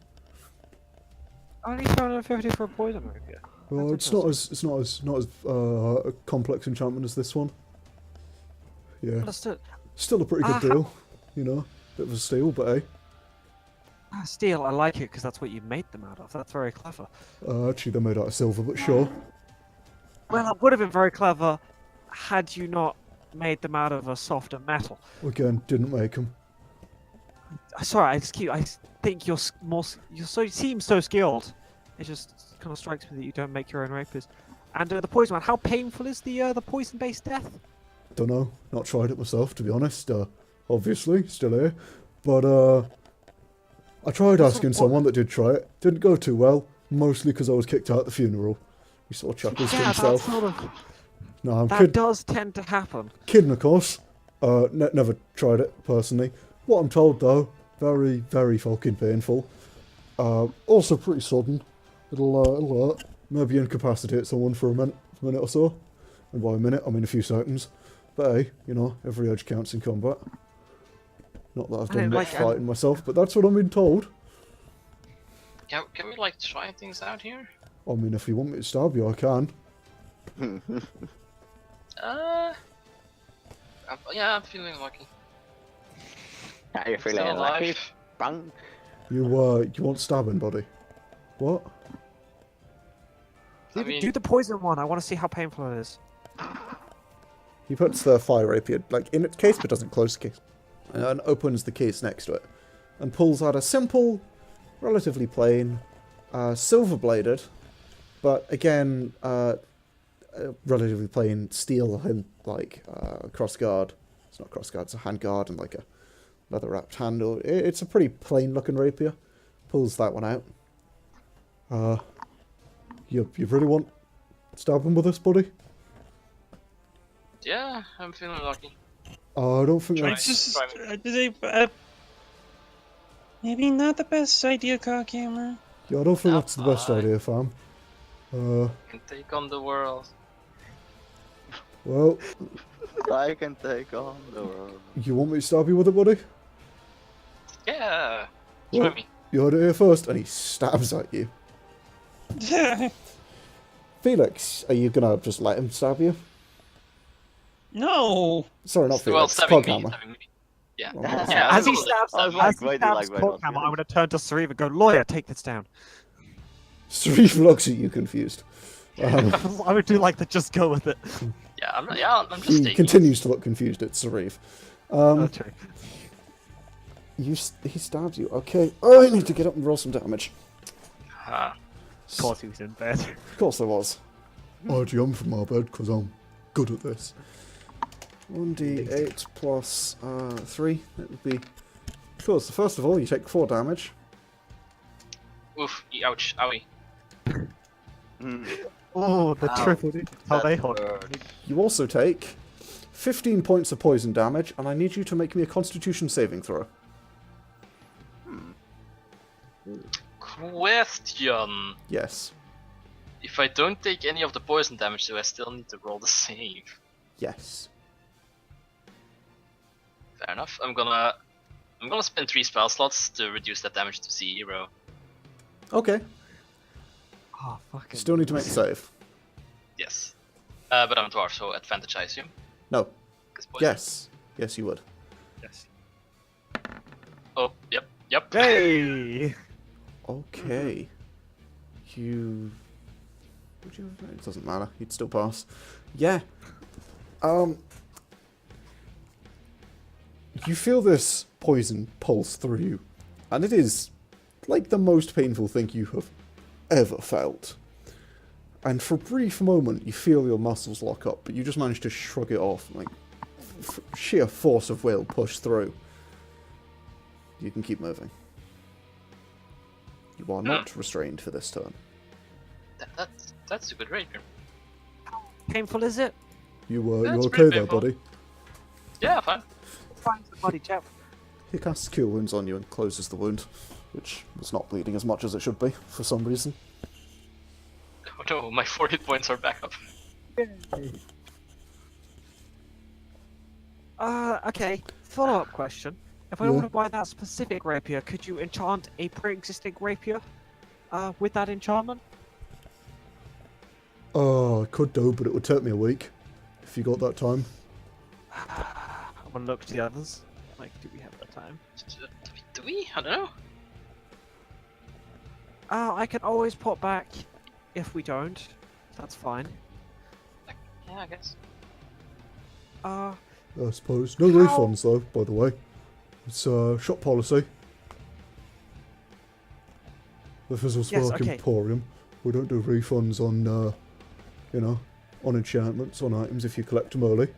Only 250 for a poison rapier. Well, That's it's not as a complex enchantment as this one. Yeah, Understood. still a pretty good deal. You know, bit of a steal, but hey. Steel, I like it because that's what you made them out of. That's very clever. Actually, they're made out of silver, but sure. Well, it would have been very clever had you not made them out of a softer metal. Again, didn't make them. Sorry, I think you seem so skilled. It just kind of strikes me that you don't make your own rapiers. And the poison one, how painful is the poison-based death? Don't know. Not tried it myself, to be honest. Obviously, still here. But I tried asking someone that did try it. Didn't go too well. Mostly because I was kicked out at the funeral. He sort of chuckles to himself. No, I'm that kidding. does tend to happen. Kidding, of course. Never tried it personally. What I'm told though, very, very fucking painful. Also pretty sudden. It'll hurt. Maybe incapacitate someone for a minute or so. And by a minute, I mean a few seconds. But hey, you know, every edge counts in combat. Not that I've done much fighting myself, but that's what I'm being told. Can we like try things out here? I mean, if you want me to stab you, I can. Yeah, I'm feeling lucky. Are you feeling Still lucky? alive. Bang. You want stabbing, buddy? What? I mean, Do the poison one. I want to see how painful it is. He puts the fire rapier like in its case, but doesn't close the case, and opens the case next to it, and pulls out a simple, relatively plain, silver-bladed, but again, relatively plain steel and like crossguard. It's not crossguard; it's a handguard and like a leather-wrapped handle. It's a pretty plain-looking rapier. Pulls that one out. You really want stabbing with this, buddy? yeah, I'm feeling lucky. I don't think It's that's... just maybe not the best idea, Coghammer. Yeah, I don't think that's the best idea, fam. I can take on the world. Well, I can take on the world. you want me to stab you with it, buddy? Yeah, Well, try me. you heard it here first, and he stabs at you. Felix, are you gonna just let him stab you? No. Sorry, not Well, Felix, stabbing me, Coghammer. stabbing me. Yeah. Oh, Yeah, As he absolutely. stabs, I was like, as he why do you stabs like my Coghammer, I'm going to turn to Sauriv and go, "Lawyer, take this down." Sauriv looks at you confused. I would do like the just go with it. Yeah, I'm just He taking continues to look confused at Sauriv. Okay. He stabs you. Okay. Oh, I need to get up and roll some damage. it. Of course he was in bed. Of course there was. I jump from my bed because I'm good at this. 1d8 plus 3. That would be... Cool, so first of all, you take 4 damage. Oof, ouch, owie. Oh, the Ow. triple D. How they hold. You also take 15 points of poison damage, and I need you to make me a Constitution saving throw. Question. Yes. If I don't take any of the poison damage, do I still need to roll the save? Yes. Fair enough. I'm gonna spend 3 spell slots to reduce that damage to 0. Okay. Oh, fucking. Still need to make the save. Yes. But I'm a dwarf, so advantage, I assume. No. 'Cause poison. Yes. Yes, you would. Yes. Oh, yep. Hey! Okay. You... Would you... It doesn't matter. You'd still pass. Yeah. You feel this poison pulse through you. And it is like the most painful thing you have ever felt. And for a brief moment, you feel your muscles lock up, but you just manage to shrug it off. Like, sheer force of will push through. You can keep moving. You are not restrained for this turn. That's a good rapier. Painful is it? You That's okay pretty there, painful. buddy? Yeah, fine. Find the bloody chap. He casts Cure Wounds on you and closes the wound, which was not bleeding as much as it should be, for some reason. Oh no, my 4 hit points are back up. Okay. Follow-up question. If I Yeah. want to buy that specific rapier, could you enchant a pre-existing rapier with that enchantment? I could do, but it would take me a week, if you got that time. I'm gonna look to the others. Like, do we have that time? Do we? I don't know. I can always pop back if we don't. That's fine. Yeah, I guess. I suppose. No How- refunds, though, by the way. It's shop policy. The Fizzlesparks okay. Emporium. We don't do refunds on, on enchantments, on items if you collect them early.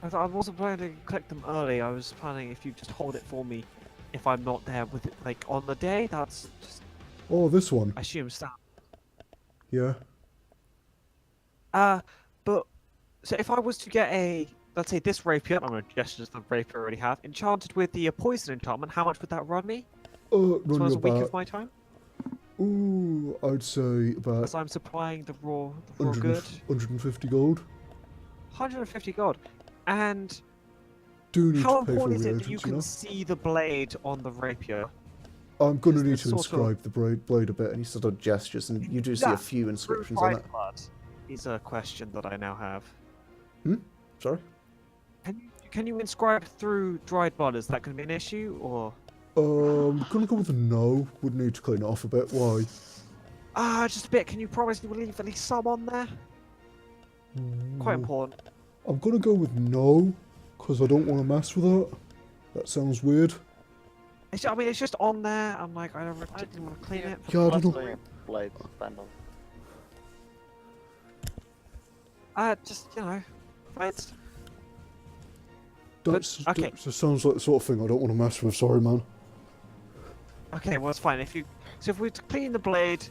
I wasn't planning to collect them early. I was planning if you just hold it for me if I'm not there with it, like, on the day. That's just, Oh, this one. I assume, standard. Yeah. But so if I was to get a, let's say this rapier, I'm going to gesture to the rapier I already have, enchanted with the poison enchantment, how much would that run me? As Run well you as a week about... of my time? Ooh, I'd say about As I'm supplying the raw good. 150 gold. 150 gold. And Do need how to pay for important is it that reagents, you can see the blade on the rapier? I'm going to Is need this to sort of- inscribe the blade a bit, and he sort of gestures, and you do see a Yeah, few inscriptions on Dried it. blood is a question that I now have. Sorry? Can you inscribe through dried blood? Is that going to be an issue, or? I'm going to go with a no. Would need to clean it off a bit. Why? Just a bit. Can you promise you will leave at least some on there? Quite important. I'm going to go with no, because I don't want to mess with it. That sounds weird. I mean, it's just on there. I'm like, I don't particularly want to clean it. Yeah, I don't What's know. on your blades, Pandal? Just, you know, it's... That sounds like the sort of thing I don't want to mess with. Sorry, man. Okay, well, it's fine. If we were to clean the blade,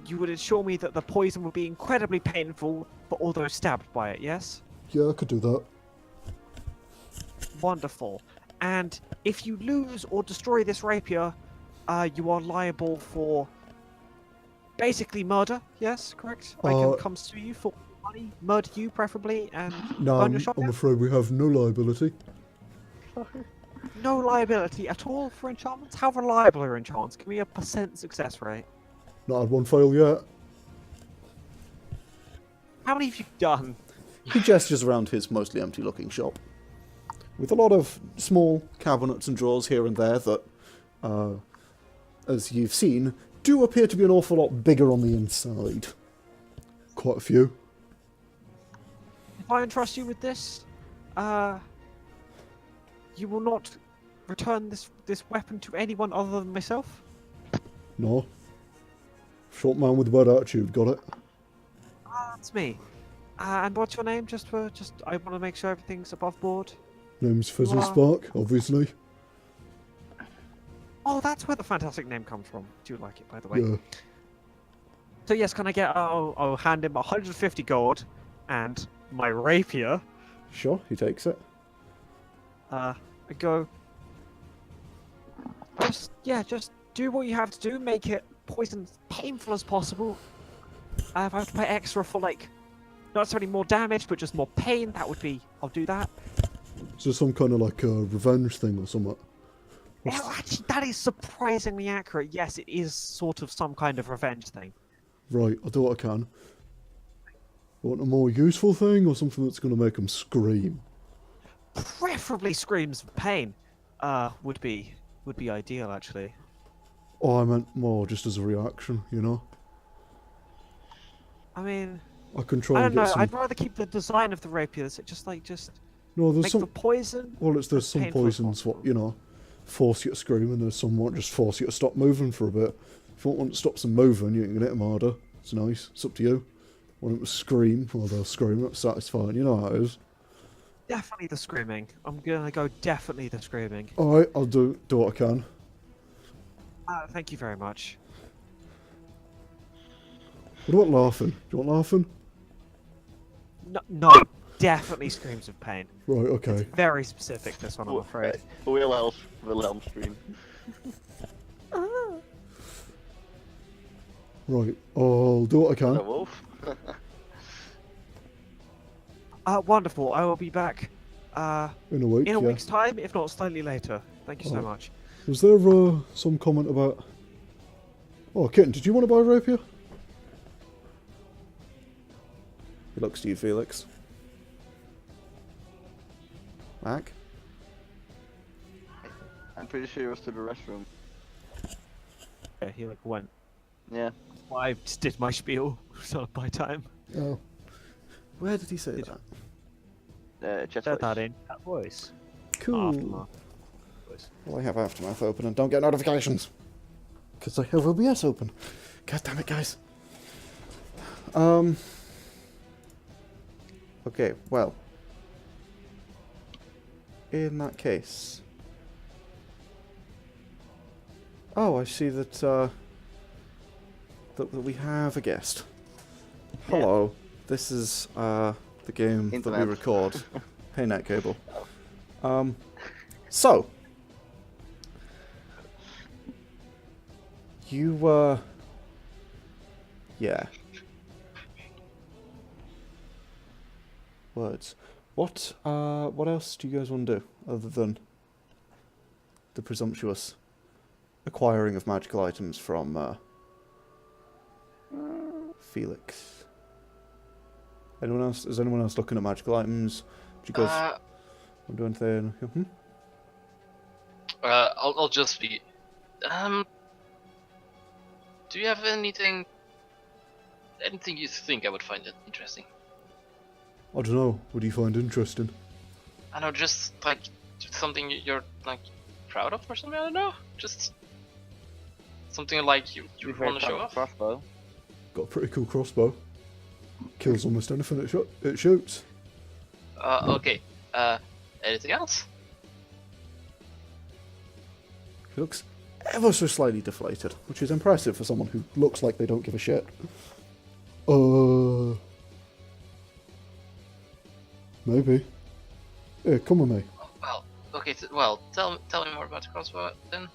you would assure me that the poison would be incredibly painful for all those stabbed by it, yes? Yeah, I could do that. Wonderful. And if you lose or destroy this rapier, you are liable for basically murder, yes? Correct? I can come to you for money, murder you preferably, and No, burn your shop I'm down? afraid we have no liability. No liability at all for enchantments? How reliable are enchantments? Give me a % success rate. Not had one fail yet. How many have you done? He gestures around his mostly empty-looking shop, with a lot of small cabinets and drawers here and there that, as you've seen, do appear to be an awful lot bigger on the inside. Quite a few. If I entrust you with this, you will not return this weapon to anyone other than myself? No. Short man with a bad attitude, got it? That's me. And what's your name? I want to make sure everything's above board. Name's Fizzlespark, obviously. Oh, that's where the fantastic name comes from. Do you like it, by the way? Yeah. So yes, can I get? I'll hand him 150 gold and my rapier. Sure, he takes it. I go. Just do what you have to do. Make it poison as painful as possible. If I have to pay extra for like, not necessarily more damage, but just more pain, that would be. I'll do that. Is there some kind of like a revenge thing or something? Oh, actually, that is surprisingly accurate. Yes, it is sort of some kind of revenge thing. Right, I'll do what I can. Want a more useful thing or something that's going to make them scream? Preferably screams of pain. Would be ideal actually. Oh, I meant more just as a reaction, you know? I mean, I can try I and don't get know. some... I'd rather keep the design of the rapier. So just No, there's make some... the poison. Well, there's as some painful as poisons, what, possible. you know, force you to scream, and there's some what just force you to stop moving for a bit. If you want to stop them moving, you can hit them harder. It's nice. It's up to you. Want them to scream, well, they'll scream. That's satisfying. You know how it is. Definitely the screaming. I'm gonna go definitely the screaming. Alright, I'll do what I can. Thank you very much. What about laughing? Do you want laughing? No, definitely screams of pain. Right, It's okay. very specific, this one, I'm afraid. Wilhelm stream. Right, I'll do what I The can. wolf. Wonderful. I will be back In a week, in a yeah. week's time, if not slightly later. Thank you so Alright. much. Was there some comment about... Oh, Kitten, did you want to buy a rapier? He looks to you, Felix. Mac? I'm pretty sure it was to the restroom. Yeah, he went. Yeah. I just did my spiel. So by time. Oh. Where did he say Did- that? Chat Said voice. that in that voice. Cool. Aftermath voice. Well, I have Aftermath open and don't get notifications. Because I have OBS open. God damn it, guys. Okay, well. In that case. Oh, I see that, that we have a guest. Hello. This is, the game that we Internet. record. Hey, net cable. So. You, yeah. Words. What else do you guys want to do, other than the presumptuous acquiring of magical items from, Felix? Anyone else? Is anyone else looking at magical items? Do you guys want to do anything? Hmm? I'll just be. Do you have anything you think I would find it interesting? I don't know. What do you find interesting? I don't know, just like something you're like proud of or something. I don't know, just something like you To be want to fair, show off. crossbow. Got a pretty cool crossbow. Kills almost anything it shoots. Okay. Anything else? He looks ever so slightly deflated, which is impressive for someone who looks like they don't give a shit. Maybe. Yeah, come with me. Well, okay. Well, tell me more about the crossbow then.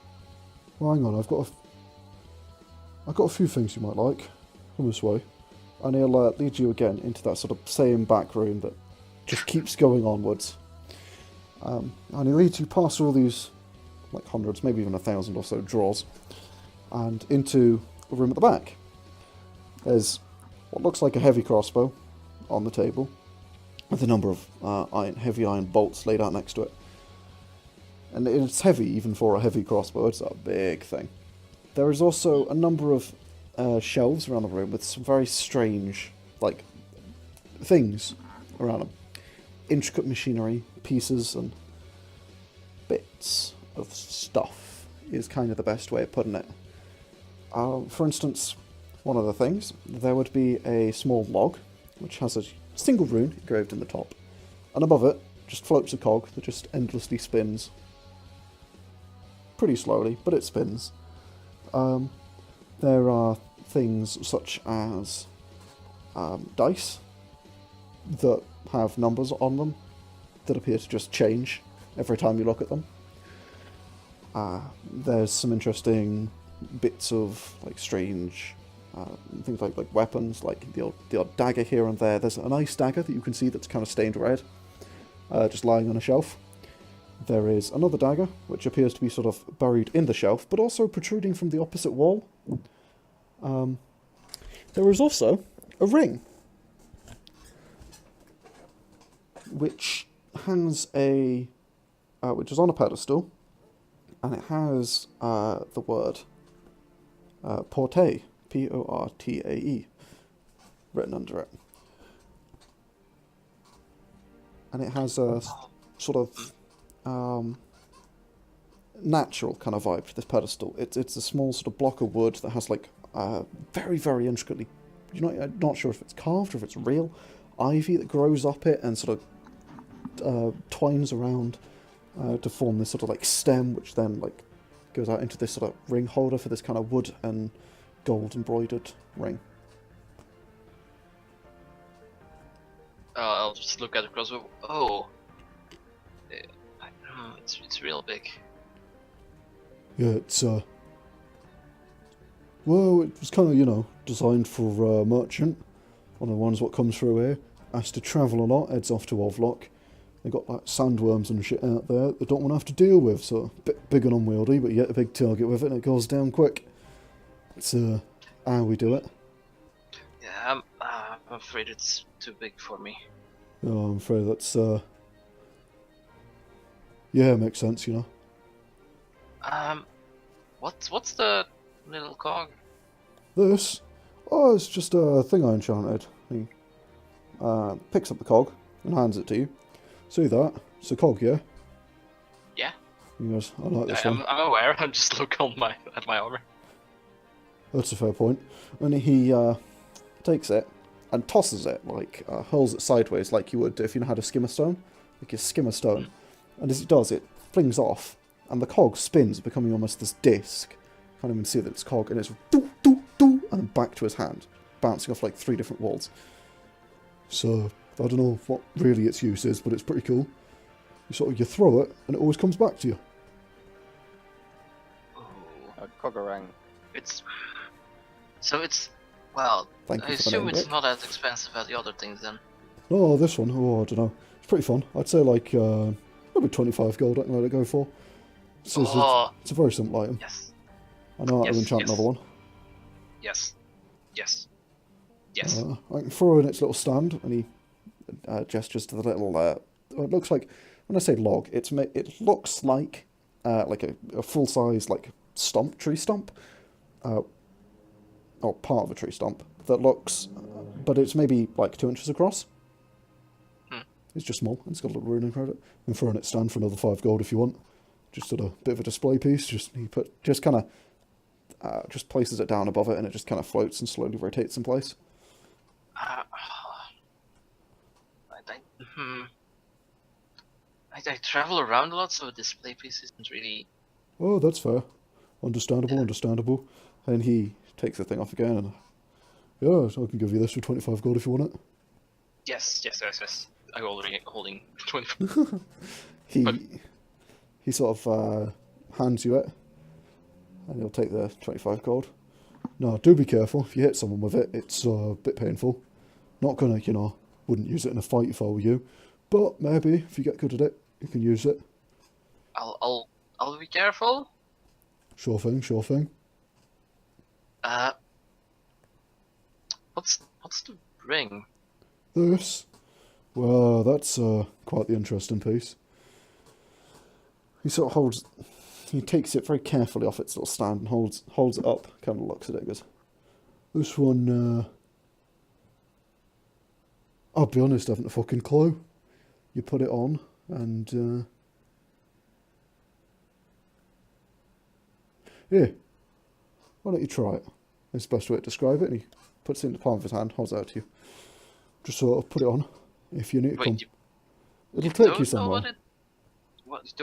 Well, hang on, I've got a few things you might like. Come this way. And he'll lead you again into that sort of same back room that just keeps going onwards. And he leads you past all these, like hundreds, maybe even 1,000 or so drawers, and into a room at the back. There's what looks like a heavy crossbow on the table, with a number of heavy iron bolts laid out next to it. And it's heavy, even for a heavy crossbow. It's a big thing. There is also a number of shelves around the room with some very strange, like, things around them. Intricate machinery, pieces, and bits of stuff is kind of the best way of putting it. For instance, one of the things, there would be a small log, which has a single rune engraved in the top, and above it just floats a cog that just endlessly spins. Pretty slowly, but it spins. There are things such as dice that have numbers on them that appear to just change every time you look at them. There's some interesting bits of like strange things like weapons, like the odd dagger here and there. There's an ice dagger that you can see that's kind of stained red, just lying on a shelf. There is another dagger, which appears to be sort of buried in the shelf, but also protruding from the opposite wall. There is also a ring, which has which is on a pedestal, and it has the word Portae, Portae, written under it. And it has a sort of natural kind of vibe to this pedestal. It's a small sort of block of wood that has like very, very intricately, you're not sure if it's carved or if it's real, ivy that grows up it and sort of twines around to form this sort of like stem, which then like goes out into this sort of ring holder for this kind of wood and gold embroidered ring. I'll just look at the crossbow. Oh, it's real big. Yeah, it's well, it was kind of, you know, designed for merchant. One of the ones what comes through here. Has to travel a lot, heads off to Ovlock. They got like sandworms and shit out there they don't want to have to deal with, so a bit big and unwieldy, but you get a big target with it and it goes down quick. It's how we do it. Yeah, I'm afraid it's too big for me. Oh, I'm afraid that's yeah, makes sense, you know. What's the little cog? This? Oh, it's just a thing I enchanted. He picks up the cog and hands it to you. See that? It's a cog, yeah? Yeah. He goes, I like this one. I'm aware. I'm just looking at my armor. That's a fair point. And he takes it and tosses it, like hurls it sideways like you would if you had a skimmer stone. Like you skim a stone. And as it does, it flings off, and the cog spins, becoming almost this disc. Can't even see that it's cog, and it's doo doo doo, and then back to his hand, bouncing off like 3 different walls. So I don't know what really its use is, but it's pretty cool. You throw it, and it always comes back to you. A Coghammer. It's well. Thank I you for the assume name, it's Rick. not as expensive as the other things then. Oh, this one. Oh, I don't know. It's pretty fun. I'd say like maybe 25 gold. I can let it go for. It's a very simple item. Yes. I know how to enchant yes. another one. Yes. Yes. Yes. I can throw in its little stand, and he gestures to the little. It looks like, when I say log, it looks like a full size like tree stump, or part of a tree stump that looks, but it's maybe like 2 inches across. It's just small, and it's got a little runing around it. And throw in its stand for another 5 gold if you want. Just a bit of a display piece. Just places it down above it, and it just kind of floats and slowly rotates in place. I travel around a lot, so a display piece isn't really. Oh, that's fair. Understandable. And he takes the thing off again, and yeah, so I can give you this for 25 gold if you want it. Yes. I'm already holding 20. He sort of hands you it, and he'll take the 25 gold. Now, do be careful. If you hit someone with it, it's a bit painful. Not gonna, wouldn't use it in a fight if I were you. But maybe, if you get good at it, you can use it. I'll be careful. Sure thing. What's the ring? This? Well, that's quite the interesting piece. He takes it very carefully off its little stand and holds it up, kind of looks at it and goes, this one, I'll be honest, I haven't a fucking clue. You put it on, and, here, why don't you try it? That's the best way to describe it, and he puts it in the palm of his hand, holds it out to you. Just sort of put it on, if you need to come. It'll take you somewhere.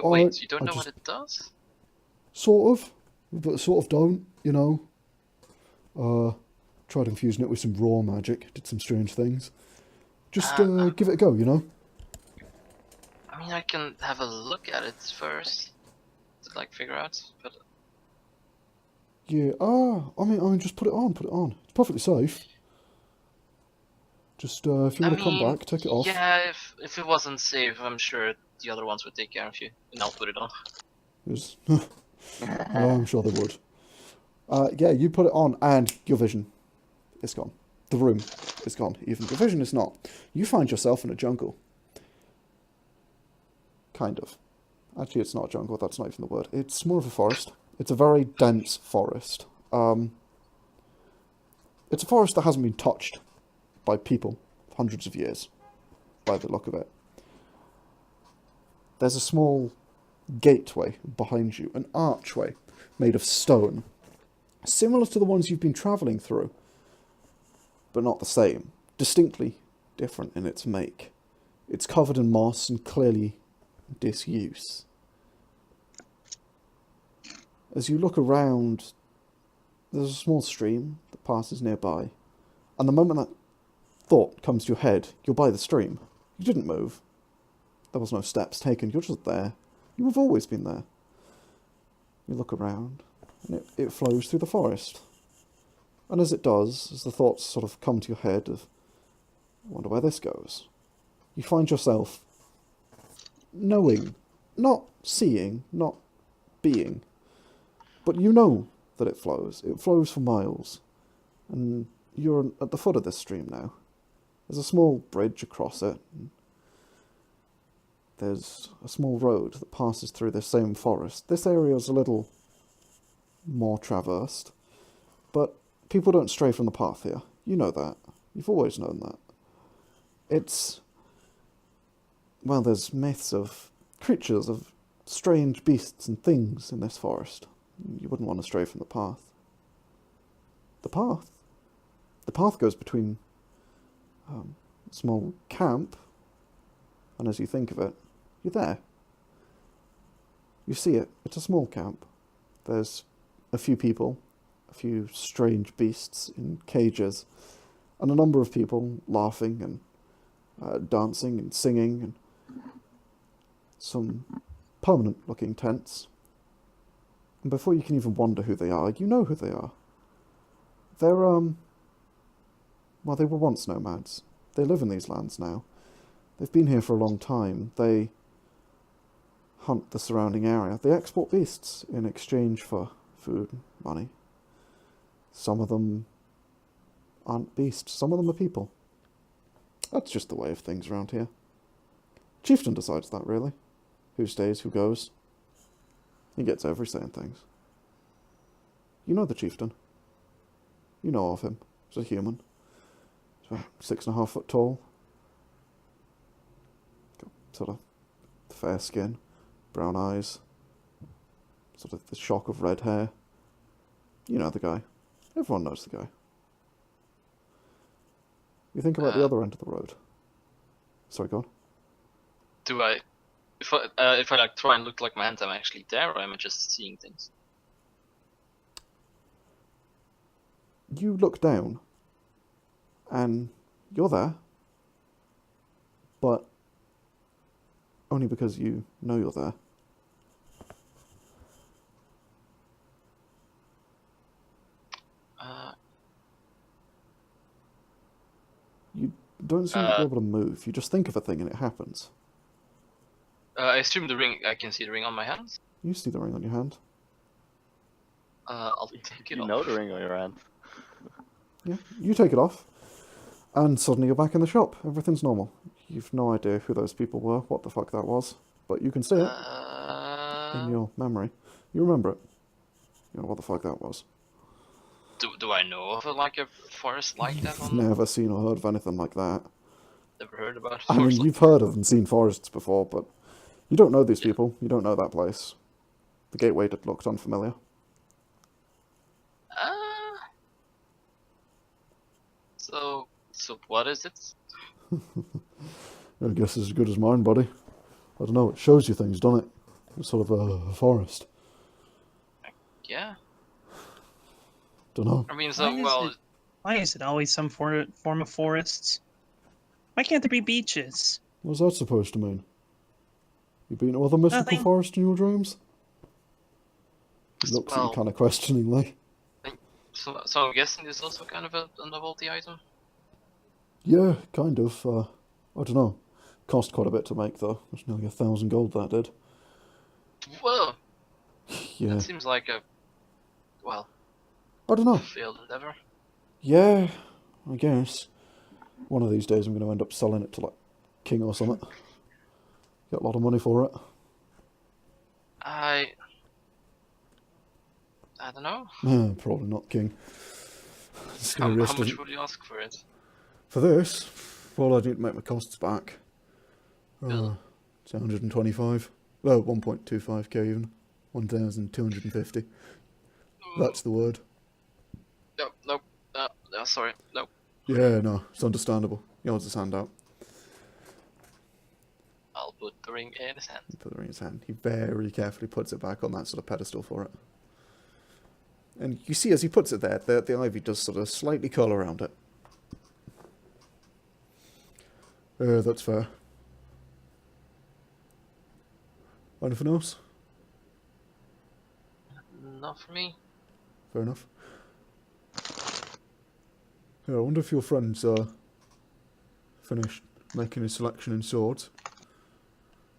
Wait, you don't know what it does? Sort of, but sort of don't, Tried infusing it with some raw magic, did some strange things. Just give it a go, I mean, I can have a look at it first to figure out, but yeah. I mean, just put it on. It's perfectly safe. Just if you want to come back, take it off. Yeah, if it wasn't safe, I'm sure the other ones would take care of you, and I'll put it on. I'm sure they would. Yeah, you put it on, and your vision is gone. The room is gone. Even your vision is not. You find yourself in a jungle. Kind of. Actually, it's not a jungle. That's not even the word. It's more of a forest. It's a very dense forest. It's a forest that hasn't been touched by people for hundreds of years, by the look of it. There's a small gateway behind you, an archway made of stone, similar to the ones you've been travelling through, but not the same, distinctly different in its make. It's covered in moss and clearly disuse. As you look around, there's a small stream that passes nearby, and the moment that thought comes to your head, you're by the stream. You didn't move. There was no steps taken, you're just there. You have always been there. You look around, and it flows through the forest. And as it does, as the thoughts sort of come to your head of, I wonder where this goes, you find yourself knowing, not seeing, not being, but you know that it flows. It flows for miles. And you're at the foot of this stream now. There's a small bridge across it. There's a small road that passes through this same forest. This area is a little more traversed, but people don't stray from the path here. You know that. You've always known that. It's... well, there's myths of creatures, of strange beasts and things in this forest. You wouldn't want to stray from the path. The path? The path goes between a small camp, and as you think of it, you're there. You see it. It's a small camp. There's a few people, a few strange beasts in cages, and a number of people laughing and dancing and singing, and some permanent-looking tents. And before you can even wonder who they are, you know who they are. They're, well, they were once nomads. They live in these lands now. They've been here for a long time. They hunt the surrounding area. They export beasts in exchange for food and money. Some of them aren't beasts. Some of them are people. That's just the way of things around here. Chieftain decides that, really. Who stays, who goes. He gets every say in things. You know the chieftain. You know of him. He's a human. He's about 6.5 foot tall. Got sort of fair skin, brown eyes, sort of the shock of red hair. You know the guy. Everyone knows the guy. You think about the other end of the road. Sorry, go on. Do I... if I like try and look like my hand, I'm actually there, or am I just seeing things? You look down, and you're there, but only because you know you're there. You don't seem to be able to move. You just think of a thing and it happens. I assume the ring. I can see the ring on my hands. You see the ring on your hand. I'll take it You off. know the ring on your hand. Yeah, you take it off, and suddenly you're back in the shop. Everything's normal. You've no idea who those people were, what the fuck that was, but you can see it in your memory. You remember it. You know what the fuck that was. Do I know of like a forest like that You've one? never seen or heard of anything like that. Never heard about a I forest mean, you've heard of and seen forests before, but you don't know these people. You don't know that place. The gateway looked unfamiliar. So what is it? I guess it's as good as mine, buddy. I don't know, it shows you things, doesn't it? It's sort of a forest. Yeah. Don't know. I mean, so well. Why is it always some form of forests? Why can't there be beaches? What's that supposed to mean? You been to other mystical Nothing. forests in your dreams? He looks at you Well- kind of questioningly. So I'm guessing this is also kind of a novelty item. Yeah, kind of. I don't know. Cost quite a bit to make, though. It's nearly 1,000 gold, that did. Whoa, Yeah. that seems like a I don't know. failed endeavor. Yeah, I guess. One of these days I'm going to end up selling it to, like, King or something. Get a lot of money for it. I don't know. Probably not King. How Mysterious much doesn't... would you ask for it? For this, well, I need to make my costs back. Yeah. It's 125. Well, 1.25k even. 1,250. That's the word. No, sorry, no. Yeah, no, it's understandable. He holds his hand out. I'll put the ring in his hand. He put the ring in his hand. He very carefully puts it back on that sort of pedestal for it. And you see as he puts it there, the ivy does sort of slightly curl around it. That's fair. Anything else? Not for me. Fair enough. Yeah, I wonder if your friend's finished making his selection in swords.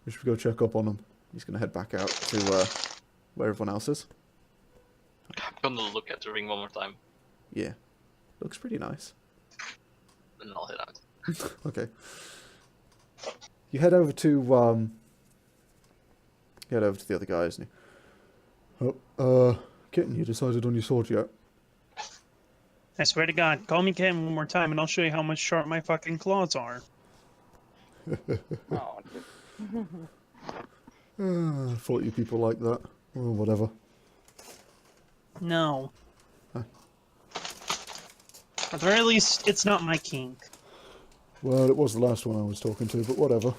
We should go check up on him. He's going to head back out to where everyone else is. I'm gonna look at the ring one more time, Yeah. Looks pretty nice. and I'll head out. Okay. You head over to the other guys. And Kitten, you decided on your sword yet? I swear to God, call me Ken one more time and I'll show you how much sharp my fucking claws are. Oh, I thought you people like that. Or whatever. No. Huh. At the very least, it's not my kink. Well, it was the last one I was talking to, but whatever.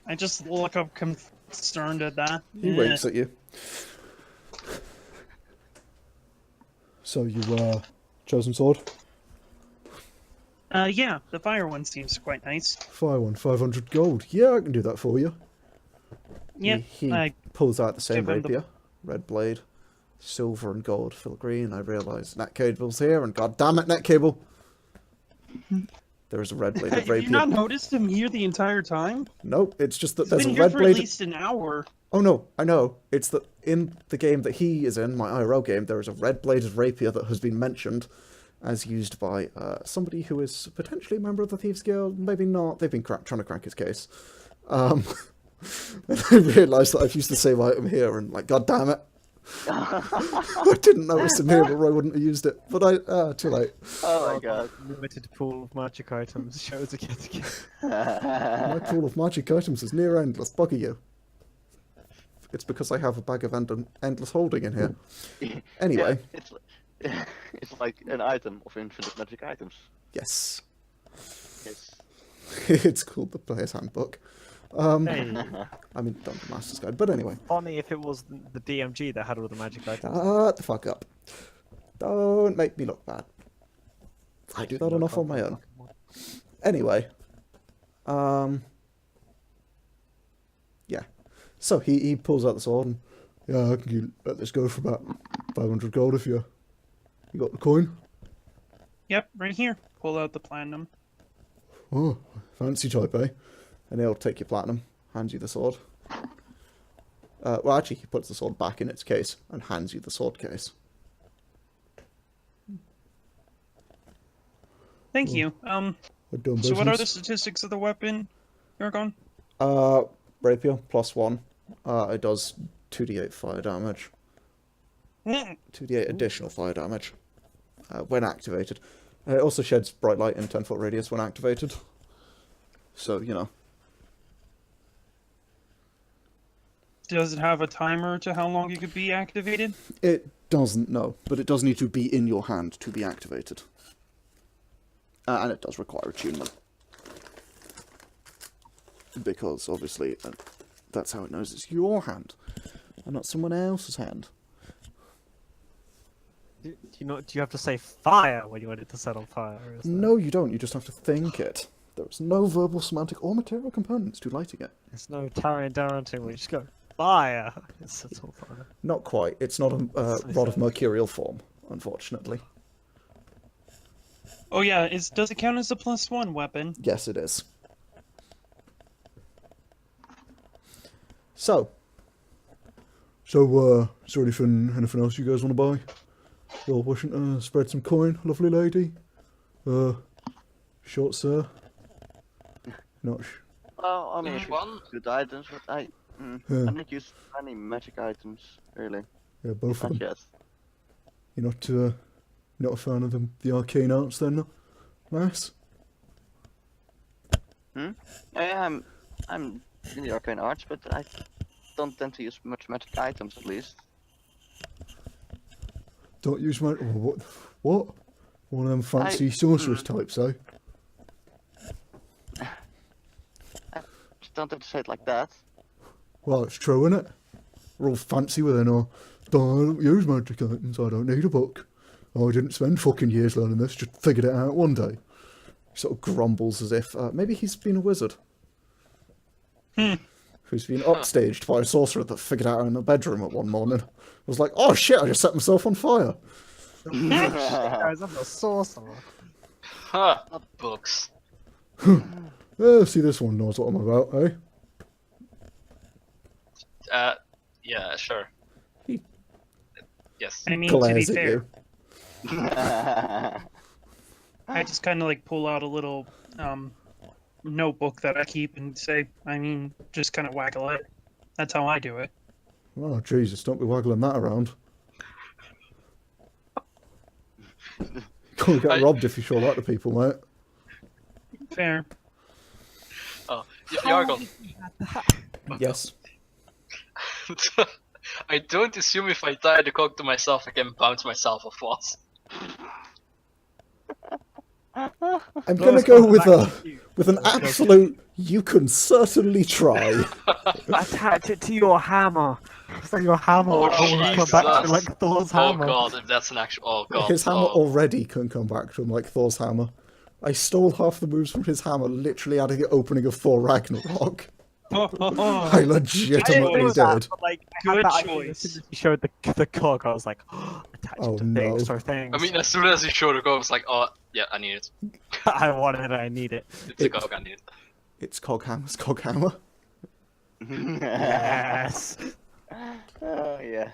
I just look up concerned at that. He winks at you. So you chosen sword? Yeah, the fire one seems quite nice. Fire one, 500 gold. Yeah, I can do that for you. Yeah, He I pulls out the same give him the- rapier. Red blade. Silver and gold filigree, and I realise net cable's here, and god damn it, net cable! There is a red bladed Have you rapier. not noticed him here the entire time? Nope, it's just that He's there's been a here red for bladed... at least an hour. Oh no, I know. It's that in the game that he is in, my IRL game, there is a red bladed rapier that has been mentioned as used by somebody who is potentially a member of the Thieves Guild, maybe not. They've been trying to crack his case. And I realised that I've used the same item here, and like, god damn it. I didn't notice him here, or I wouldn't have used it. But too late. oh my god. Limited pool of magic items shows again. My pool of magic items is near endless. Bugger you. It's because I have a bag of endless holding in here. Anyway. Yeah, it's like an item of infinite magic items. Yes. Yes. It's called the Player's Handbook. Hey, I mean, Dungeon Master's Guide. But anyway. funny if it was the DMG that had all the magic items. Shut the fuck up. Don't make me look bad. I do that enough on my own. Anyway. Yeah. So he pulls out the sword and, yeah, can you let this go for about 500 gold if you got the coin? Yep, right here. Pull out the platinum. Oh, fancy type, eh? And he'll take your platinum, hands you the sword. Well, actually, he puts the sword back in its case and hands you the sword case. Thank you. We're doing So what are the business. statistics of the weapon, Yargon? Rapier, +1. It does 2d8 fire damage. 2d8 additional fire damage when activated. It also sheds bright light in 10-foot radius when activated. So, you know. Does it have a timer to how long it could be activated? It doesn't, no. But it does need to be in your hand to be activated. And it does require attunement. Because, obviously, that's how it knows it's your hand. And not someone else's hand. Do you have to say fire when you want it to set on fire? Or is No, you don't. You just have to think it. There's no verbal, semantic, or material components to lighting it. There's no Tarian Darrington where you just go fire. It sets on fire. Not quite. It's not a rod of mercurial form, unfortunately. Oh yeah, does it count as a +1 weapon? Yes, it is. So, is there anything else you guys want to buy? You're wishing to spread some coin, lovely lady? Short sir? Not Oh, I mean, Which one? good items, but I don't use any magic items, really. yeah, both of Not them. yet. You're not You're not a fan of the arcane arts then, Mass? I'm in the arcane arts, but I don't tend to use much magic items at least. Don't use my... What? One of them fancy sorceress types, eh? Just don't have to say it like that. Well, it's true, innit? We're all fancy with it, or... I don't use magic items, I don't need a book. Oh, I didn't spend fucking years learning this, just figured it out one day. He sort of grumbles as if maybe he's been a wizard. Who's been upstaged by a sorcerer that figured out in a bedroom at one morning. Was like, oh shit, I just set myself on fire. Guys, I'm a sorcerer. Huh, books. See, this one knows what I'm about, eh? Yeah, sure. Yes. I mean, to be Glares at fair, you. I just kind of like pull out a little notebook that I keep and say, I mean, just kind of waggle it. That's how I do it. Oh, Jesus, don't be waggling that around. You'll get robbed if you show that to people, mate. Fair. Oh, Yargon. Yes. I don't assume if I tie the cog to myself, I can bounce myself off walls. I'm gonna go with an absolute. You can certainly try. Attach it to your hammer. So your hammer will always come back to like Thor's hammer. Oh god, if that's an actual. Oh god. His hammer already can come back to him like Thor's hammer. I stole half the moves from his hammer, literally adding the opening of Thor Ragnarok. I legitimately did. But, like, I had Good that idea as choice. soon as you showed the cog, I was like, attach Oh, it to no. things or things. I mean, as soon as you showed the cog, I was like, oh, yeah, I need it. I wanted it, I need it. It's a cog, I need it. It's Coghammer's Coghammer. Yes. Oh yeah.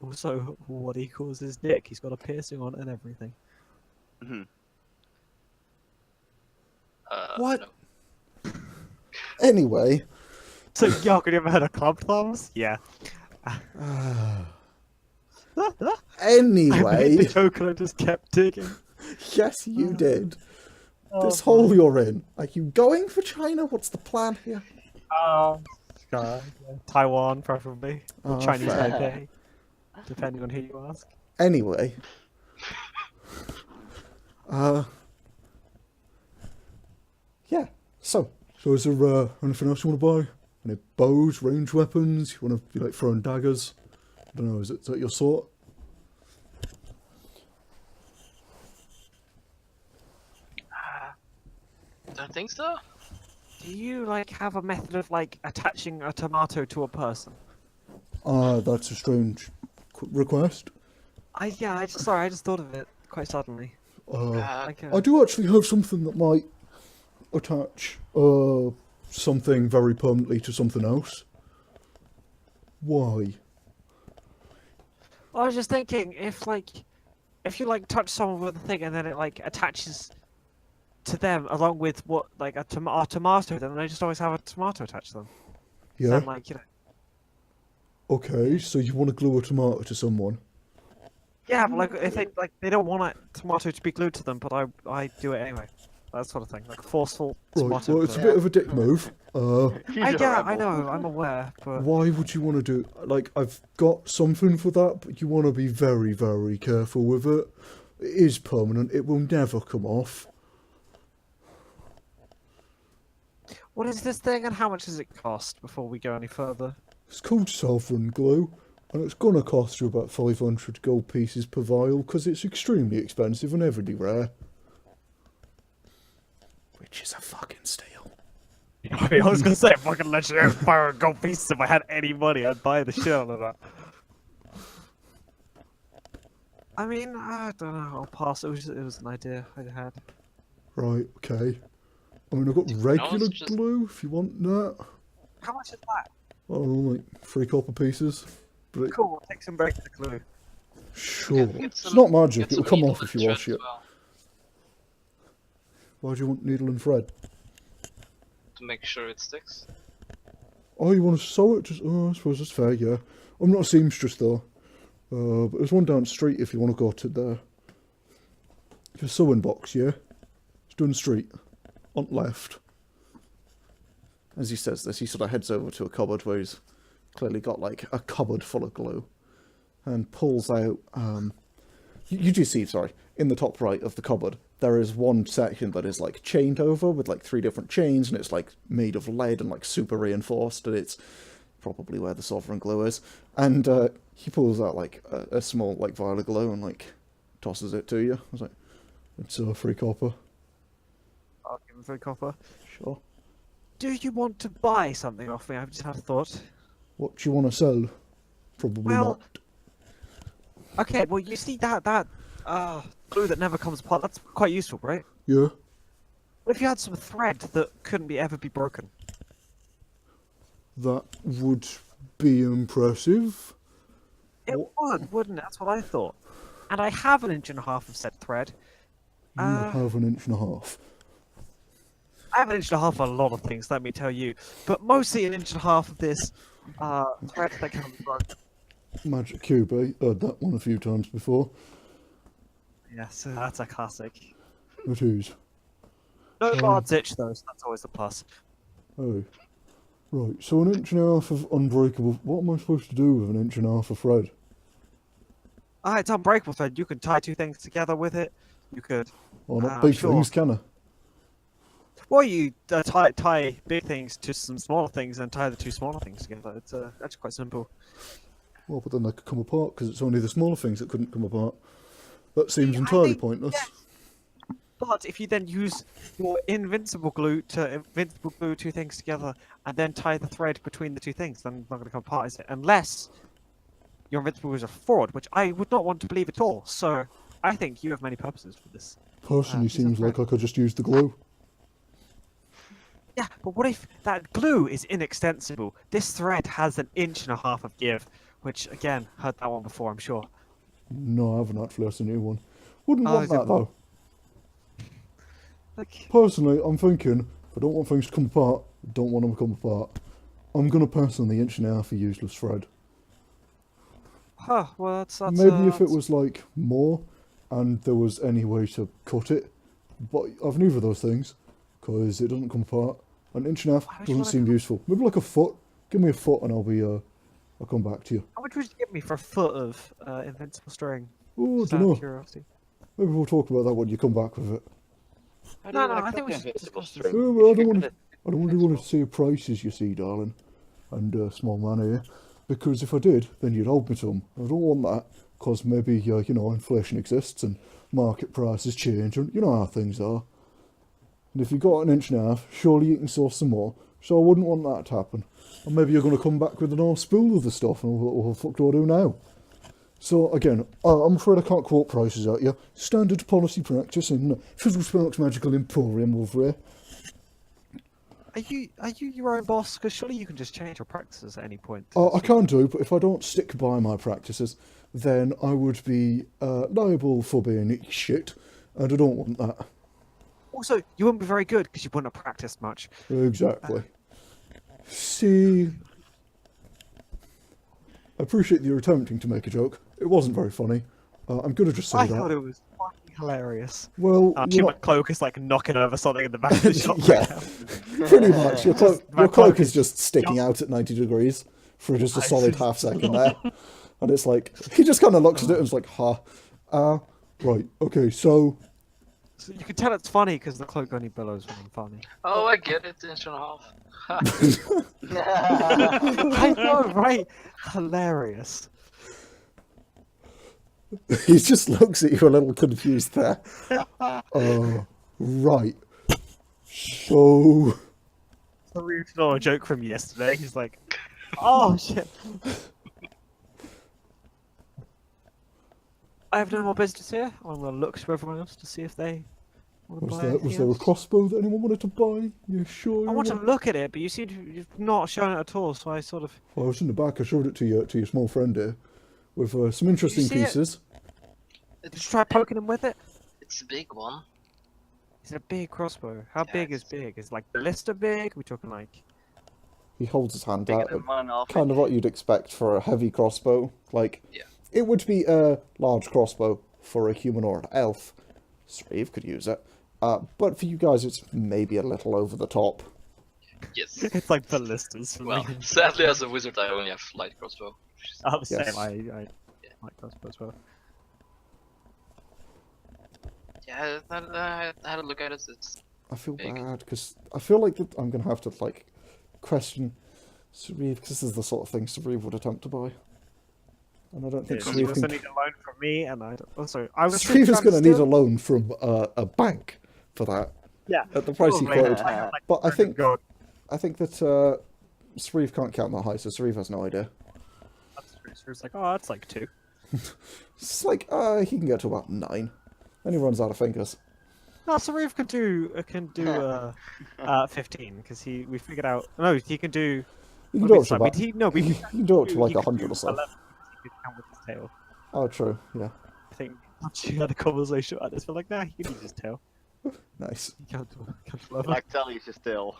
Also, what he calls his dick, he's got a piercing on it and everything. What? No. Anyway. So, Yargon, you ever heard of club thumbs? Yeah. Anyway. The joke and I just kept digging. Yes, you did. Oh, This hole you're in. Are you going for China? What's the plan here? Taiwan, preferably. Or Oh, Chinese fair. Taipei. Depending on who you ask. Anyway. Yeah. So is there anything else you want to buy? Any bows, range weapons? You want to be like throwing daggers? I don't know. Is that your sort? Don't think so? Do you like have a method of like attaching a tomato to a person? That's a strange request. I just thought of it quite suddenly. Like I do actually have something that might attach something very permanently to something else. Why? I was just thinking if you like touch someone with a thing and then it like attaches to them along with what like a tomato, then they just always have a tomato attached to them. Yeah. Then, like, you know. Okay, so you want to glue a tomato to someone? Yeah, but like if they don't want a tomato to be glued to them, but I do it anyway. That sort of thing, like a forceful Right, tomato. well, it's a bit of a dick move. I know, I'm aware, but Why would you want to do... Like, I've got something for that, but you want to be very, very careful with it. It is permanent. It will never come off. what is this thing and how much does it cost before we go any further? It's called Sovereign Glue, and it's going to cost you about 500 gold pieces per vial, because it's extremely expensive and heavily rare. Which is a fucking steal. I mean, I was gonna say, if I could let you have 500 gold pieces if I had any money, I'd buy the shit out of that. I mean, I don't know, I'll pass. It was an idea I had. Right, okay. I mean, I've got regular just- glue, if you want that. How much is that? I don't know, like 3 copper pieces. But it, Cool, we'll take some regular glue. sure. Get It's some- not magic, get it'll some come needle off if and you thread wash as it. well, Why do you want needle and thread? to make sure it sticks. Oh, you want to sew it? Just, oh, I suppose that's fair, yeah. I'm not a seamstress, though. But there's one down the street if you want to go to the sewing box, yeah? It's down the street. On the left. As he says this, he sort of heads over to a cupboard where he's clearly got, like, a cupboard full of glue. And pulls out, you do see, sorry, in the top right of the cupboard, there is one section that is, like, chained over with, like, 3 different chains, and it's, like, made of lead and, like, super reinforced, and it's probably where the sovereign glue is. And, he pulls out, like, a small, like, vial of glue and, like, tosses it to you. I was like, it's a free copper. I'll give him 3 copper. Sure. Do you want to buy something off me? I've just had a thought. What do you want to sell? Probably Well, not. Okay, well, you see that glue that never comes apart, that's quite useful, right? Yeah. What if you had some thread that couldn't ever be broken? That would be impressive. It would, wouldn't it? That's what I thought. And I have 1.5 inches of said thread. You have 1.5 inches. I have 1.5 inches of a lot of things, let me tell you. But mostly 1.5 inches of this thread that can be broken. Magic cube, eh? Heard that one a few times before. Yes, that's a classic. It is. No bard's itch though, so that's always a plus. Oh. Right, so 1.5 inches of unbreakable... What am I supposed to do with 1.5 inches of thread? It's unbreakable thread. You could tie 2 things together with it. You could... Well, not big sure. things, can I? Well, you tie big things to some smaller things and tie the 2 smaller things together. It's actually quite simple. Well, but then they could come apart, because it's only the smaller things that couldn't come apart. That seems I entirely think- pointless. yeah. But if you then use your invincible glue 2 things together and then tie the thread between the 2 things, then it's not going to come apart, is it? Unless your invincible is a fraud, which I would not want to believe at all. So I think you have many purposes for this. Personally, piece of seems like thread. I could just use the glue. Yeah, but what if that glue is inextensible? This thread has 1.5 inches of give, which again, heard that one before, I'm sure. No, I haven't actually. That's a new one. Wouldn't Oh, want is it- that, though. Like, Personally, I'm thinking, if I don't want things to come apart, I don't want them to come apart. I'm going to pass on the 1.5 inches for useless thread. huh, well, that's Maybe if it was, like, more, and there was any way to cut it. But I've neither of those things, because it doesn't come apart. 1.5 inches Why would you doesn't wanna seem useful. Maybe like a foot. Give me a foot and I'll come back to you. How much would you give me for a foot of invincible string? Oh, I Just don't out of know. curiosity. Maybe we'll talk about that when you come back with it. How do No, you no, wanna I think cook we should invincible discuss string? Yeah, If well, I you don't could want it I don't really want to say prices, you see, darling, and small man here, because if I did, then you'd hold me to 'em. I don't want that, because maybe, you know, inflation exists and market prices change, and you know how things are. And if you got 1.5 inches, surely you can source some more, so I wouldn't want that to happen. And maybe you're going to come back with an old spool of the stuff, and what the fuck do I do now? So, again, I'm afraid I can't quote prices at you. Standard policy practice in Fizzlesparks Magical Emporium over here. Are you your own boss? Because surely you can just change your practices at any point. I can do, but if I don't stick by my practices, then I would be liable for being shit, and I don't want that. Also, you wouldn't be very good because you wouldn't have practiced much. Exactly. See, I appreciate that you're attempting to make a joke. It wasn't very funny. I'm gonna just say I that. thought it was fucking hilarious. Well, Actually, you're my not- cloak is like knocking over something in the back of the shop. Yeah. Pretty much. Your My cloak cloak is is just sticking out at 90 degrees for just a I solid see. half second there. And it's like, he just kind of looks at it and is like, right, okay, so, So you can tell it's funny because the cloak only billows when I'm funny. Oh, I get it, 1.5 inches. I know, right? Hilarious. he just looks at you a little confused there. Right. So, Sauriv stole a joke from yesterday. He's like, oh shit. I have no more business here. I'm gonna look to everyone else to see if they want to was buy there anything a else. crossbow that anyone wanted to buy? You sure? I you want to want- look at it, but you seem to you've not shown it at all. So I sort of. Well, I was in the back, I showed it to your small friend here, with some interesting see it? pieces. Did you try poking him with it? It's a big one. Is it a big crossbow? How Yeah, big is it's- big? Is it like ballista big? We're talking like. He holds his hand Bigger out. than 1.5 Kind of what you'd expect for a heavy crossbow. Like, Yeah. it would be a large crossbow for a human or an elf. Sauriv could use it. But for you guys, it's maybe a little over the top. Yes. It's like ballistas for Well, me. sadly as a wizard I only have light crossbow. Oh, the Yes. same. I like crossbow as well. Yeah, I had a look at it. It's I feel big. bad, because I feel like that I'm going to have to, like, question Sauriv, because this is the sort of thing Sauriv would attempt to buy. And I don't think You Sauriv also can... need a loan from me, and I don't... Oh, sorry. I was Sauriv is trying going to need a steal- loan from a bank for that, Yeah. at the price he probably. quoted. I have, like, But I think God, that Sauriv can't count that high, so Sauriv has no idea. that's true. So it's like, oh, that's like 2. It's like, he can get to about 9. Then he runs out of fingers. No, Sauriv can do 15 because we figured out. No, he can do. You can I do mean, up to sorry, about... but he no, we You can can do up to like he can 100 do or so. 11 because he can count with his tail. Oh, true, yeah. I think once you had a conversation about this, we're like, nah, he can use his tail. Nice. He can't do 11. Like Telly's still.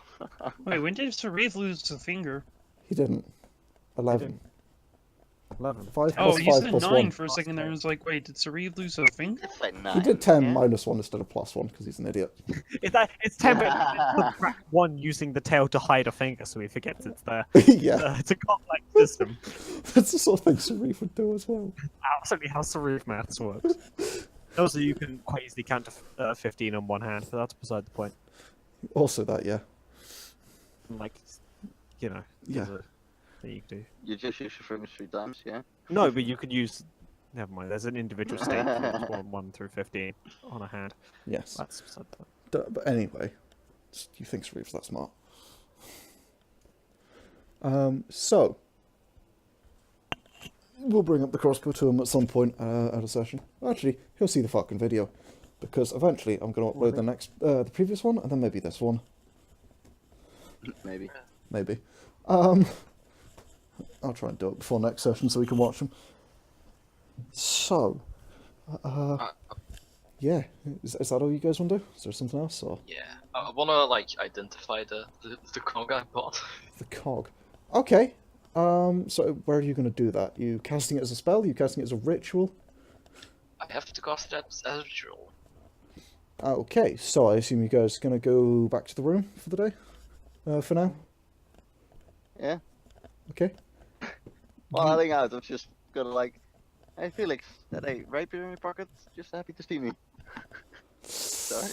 Wait, when did Sauriv lose a finger? He didn't. 11. didn't. 11. 5 Oh, plus you 5 said plus 9 1. for a second there. I was like, wait, did Sauriv lose a finger? It's like 9. He did 10 yeah? minus 1 instead of plus 1 because he's an idiot. It's 10, but crack 1 using the tail to hide a finger, so he forgets it's there. Yeah, It's a complex system. that's the sort of thing Sauriv would do as well. Absolutely how Sauriv maths works. Also, you can quite easily count to 15 on one hand, but that's beside the point. Also that, yeah. Like, you know, Yeah. there's a thing you can do. You just use your fingers 3 times, yeah? No, but you could use. Never mind. There's an individual state for 1 through 15 on a hand. Yes. That's beside the point. But anyway, you think Sauriv's that smart. So, we'll bring up the crossbow to him at some point at a session. Actually, he'll see the fucking video. Because eventually I'm going to upload the previous one, and then maybe this one. Maybe. Maybe. I'll try and do it before next session so we can watch them. So, yeah, is that all you guys want to do? Is there something else, or yeah. I wanna like identify the cog I bought. the cog? Okay. So where are you going to do that? You casting it as a spell? You casting it as a ritual? I have to cast that as a ritual. Okay, so I assume you guys are going to go back to the room for the day? For now? Yeah. Okay. While heading out, I'm just gonna like, hey Felix, that a rapier in your pocket? Just happy to see me. Sorry.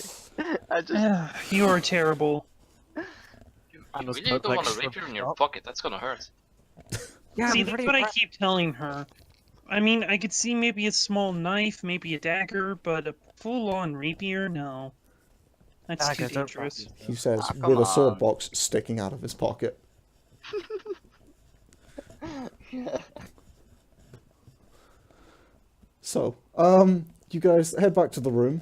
I just. You are terrible. You And the really don't want a smoke rapier in your like- pocket. That's gonna hurt. Yeah, See, I'm that's pretty what I impressed. keep telling her. I mean, I could see maybe a small knife, maybe a dagger, but a full-on rapier? No. That's too Dagger, don't dangerous. practice He this. says, come with a sword on. box sticking out of his pocket. So, you guys head back to the room.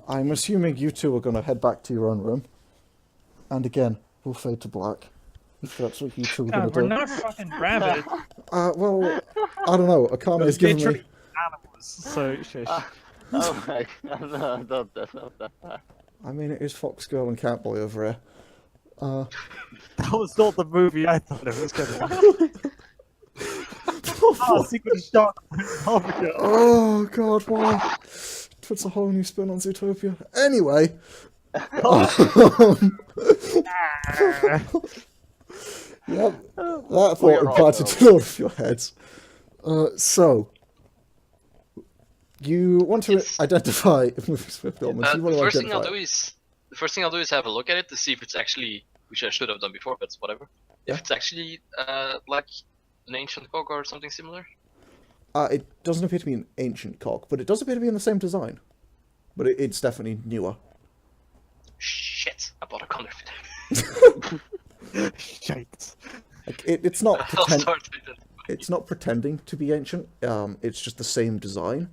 I'm assuming you two are going to head back to your own room. And again, we'll fade to black. If that's what you two are going God, to we're do. not fucking rabbits. Well, I don't know. Akane has given me... Literally animals. So shush. Oh my god, no, don't that. I mean, it is Fox Girl and Catboy over here. That was not the movie I thought it was gonna be. Oh, Secret Shark. Oh my god. Oh, God, why? Puts a whole new spin on Zootopia. Anyway. Yep, that thought implanted to all of your heads. So, you want to Yes. identify Swift Elements. You want The to first thing I'll identify. do is have a look at it to see if it's actually, which I should have done before, but whatever. Yeah. If it's actually like an ancient cog or something similar. It doesn't appear to be an ancient cog, but it does appear to be in the same design. But it's definitely newer. Shit, I bought a counterfeit. Shite. Like, it's not I'll pretend. start with it. It's not pretending to be ancient. It's just the same design.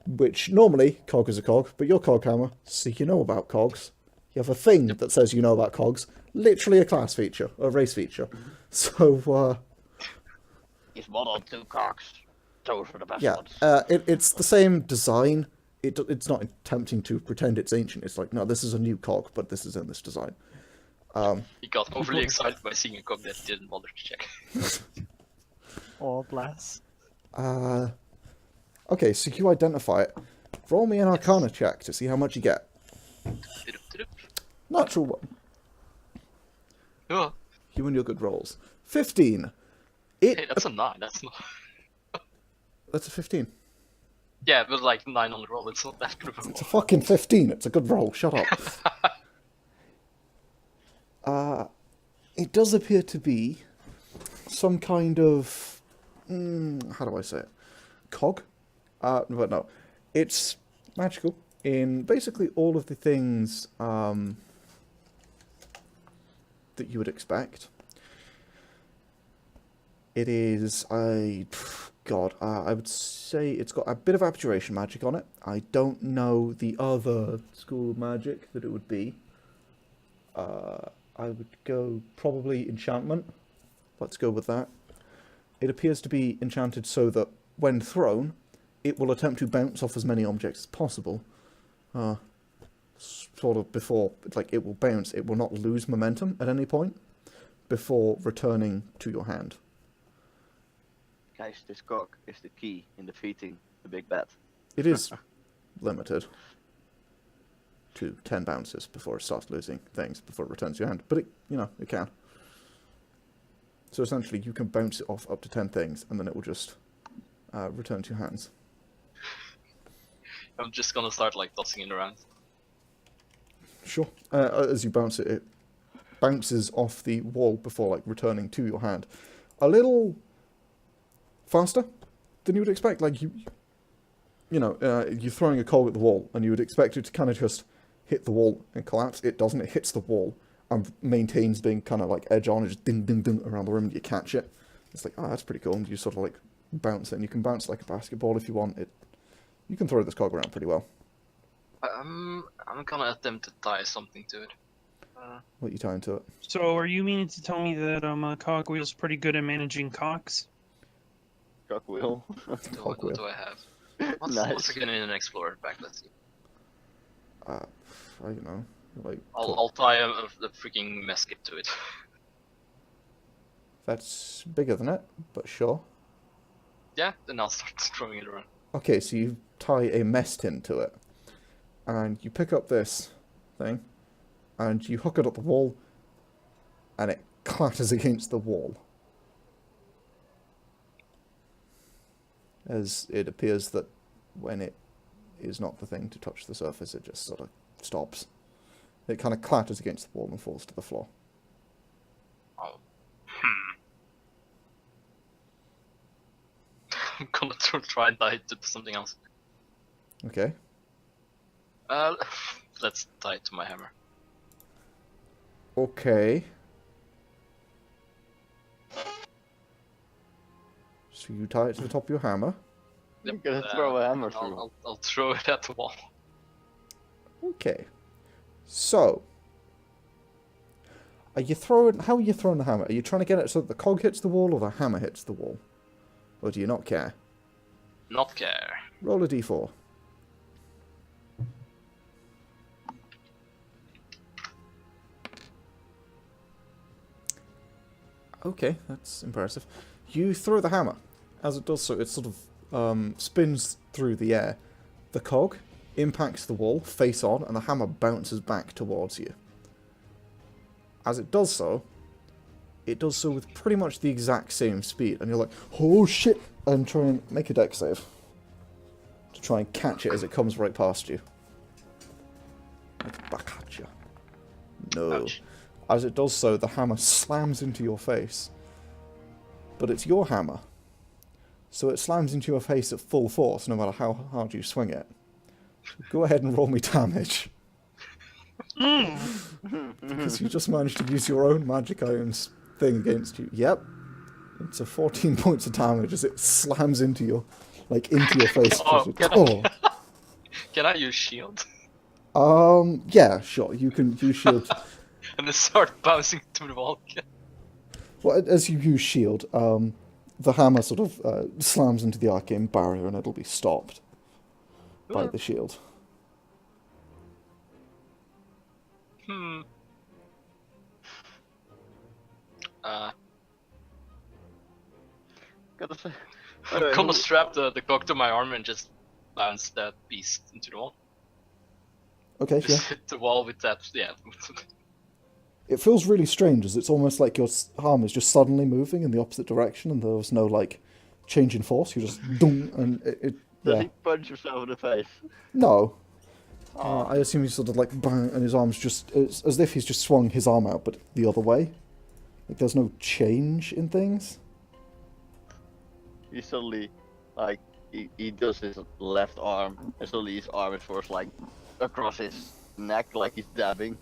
Which normally cog is a cog, but you're Coghammer, so you know about cogs. You have a thing that says you know about cogs. Literally a class feature, a race feature. So He's one on 2 cocks. Those are the best yeah, ones. it's the same design. It's not attempting to pretend it's ancient. It's like, no, this is a new cog, but this is in this design. He got overly excited by seeing a cog that he didn't bother to check. Oh, bless. Okay, so you identify it. Roll me an Arcana check to see how much you get. Tidup. Natural one. Oh, You and your good rolls. 15. It. hey, that's a 9. That's not. That's a 15. Yeah, but like 9 on the roll. It's not that good of a It's a roll. fucking 15. It's a good roll. Shut up. It does appear to be some kind of. How do I say it? Cog? But no. It's magical in basically all of the things that you would expect. It is I would say it's got a bit of abjuration magic on it. I don't know the other school of magic that it would be. I would go probably enchantment. Let's go with that. It appears to be enchanted so that when thrown, it will attempt to bounce off as many objects as possible. Sort of before, like it will bounce, it will not lose momentum at any point before returning to your hand. Guys, this cock is the key in defeating the big bad. It is limited to 10 bounces before it starts losing things, before it returns to your hand. But it, it can. So essentially, you can bounce it off up to 10 things, and then it will just return to your hands. I'm just gonna start like tossing it around. Sure. As you bounce it, it bounces off the wall before like returning to your hand. A little faster than you would expect. Like you're throwing a cog at the wall, and you would expect it to kind of just hit the wall and collapse. It doesn't. It hits the wall and maintains being kind of like edge on, and just ding, ding, ding around the room, and you catch it. It's like, oh, that's pretty cool. And you sort of like bounce it, and you can bounce like a basketball if you want. You can throw this cog around pretty well. I'm gonna attempt to tie something to it. What you tie into it? So, are you meaning to tell me that Cogwheel's pretty good at managing cocks? Cock wheel. What do I have? What's Nice. again in an explorer back? Let's see. I don't know. Like I'll tie a freaking mesket to it. that's bigger than it, but sure. Yeah, then I'll start throwing it around. Okay, so you tie a mess tin to it, and you pick up this thing, and you hook it up the wall, and it clatters against the wall. As it appears that when it is not the thing to touch the surface, it just sort of stops. It kind of clatters against the wall and falls to the floor. Oh. I'm gonna try and tie it to something else. Okay. Let's tie it to my hammer. Okay. So you tie it to the top of your hammer. You're gonna throw a hammer through. I'll throw it at the wall. Okay. So, how are you throwing the hammer? Are you trying to get it so that the cog hits the wall or the hammer hits the wall? Or do you not care? Not care. Roll a d4. Okay, that's impressive. You throw the hammer. As it does so, it sort of spins through the air. The cog impacts the wall, face on, and the hammer bounces back towards you. As it does so with pretty much the exact same speed, and you're like, oh shit, and try and make a dex save. To try and catch it as it comes right past you. Like, back at you. No. Ouch. As it does so, the hammer slams into your face. But it's your hammer. So it slams into your face at full force, no matter how hard you swing it. Go ahead and roll me damage. Because you just managed to use your own magic items thing against you. Yep. It's a 14 points of damage as it slams into your face. Can I use shield? Yeah, sure. You can use shield. And then start bouncing to the wall again. Well, as you use shield, the hammer sort of slams into the arcane barrier and it'll be stopped by the shield. Gotta say. I'm gonna strap the cog to my arm and just bounce that beast into the wall. Okay, yeah. Just hit the wall with that, yeah. It feels really strange, as it's almost like your arm is just suddenly moving in the opposite direction, and there was no like change in force. You just dong, and Does yeah. he punch himself in the face? No. Oh. I assume he's sort of like bang, and his arm's just it's as if he's just swung his arm out, but the other way. Like there's no change in things. He suddenly, like, he does his left arm, and suddenly his arm is forced, like, across his neck, like he's dabbing.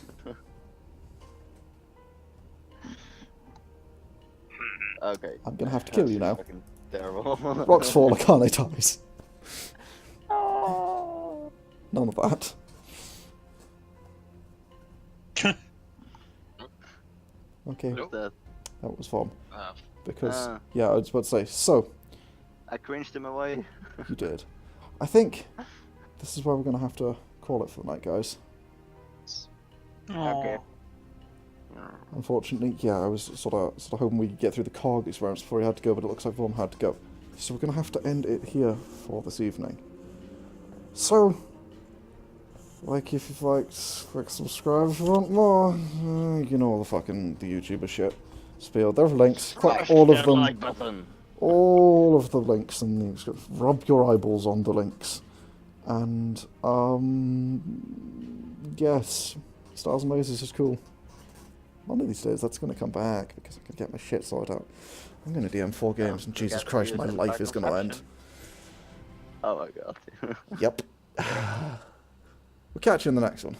Okay. I'm gonna have to kill you now. Fucking terrible. Rocks fall, Akane dies. None of that. Okay, What's that? that was fun. Because, Ah. yeah, I was about to say, so, I cringed him away. you did. I think this is where we're gonna have to call it for the night, guys. Okay. Unfortunately, yeah, I was sort of hoping we could get through the cog experiments before he had to go, but it looks like Vorm had to go. So we're going to have to end it here for this evening. So, like if you've liked, click subscribe if you want more. You know all the fucking the YouTuber shit. Spiel. There are links. Click all of them. Like button. All of the links, and you just rub your eyeballs on the links. And yes, Stars and Lasers is cool. One of these days that's going to come back because I can get my shit sorted out. I'm going to DM 4 games and Jesus Christ, my life is going to end. Oh my god. Yep. We'll catch you in the next one.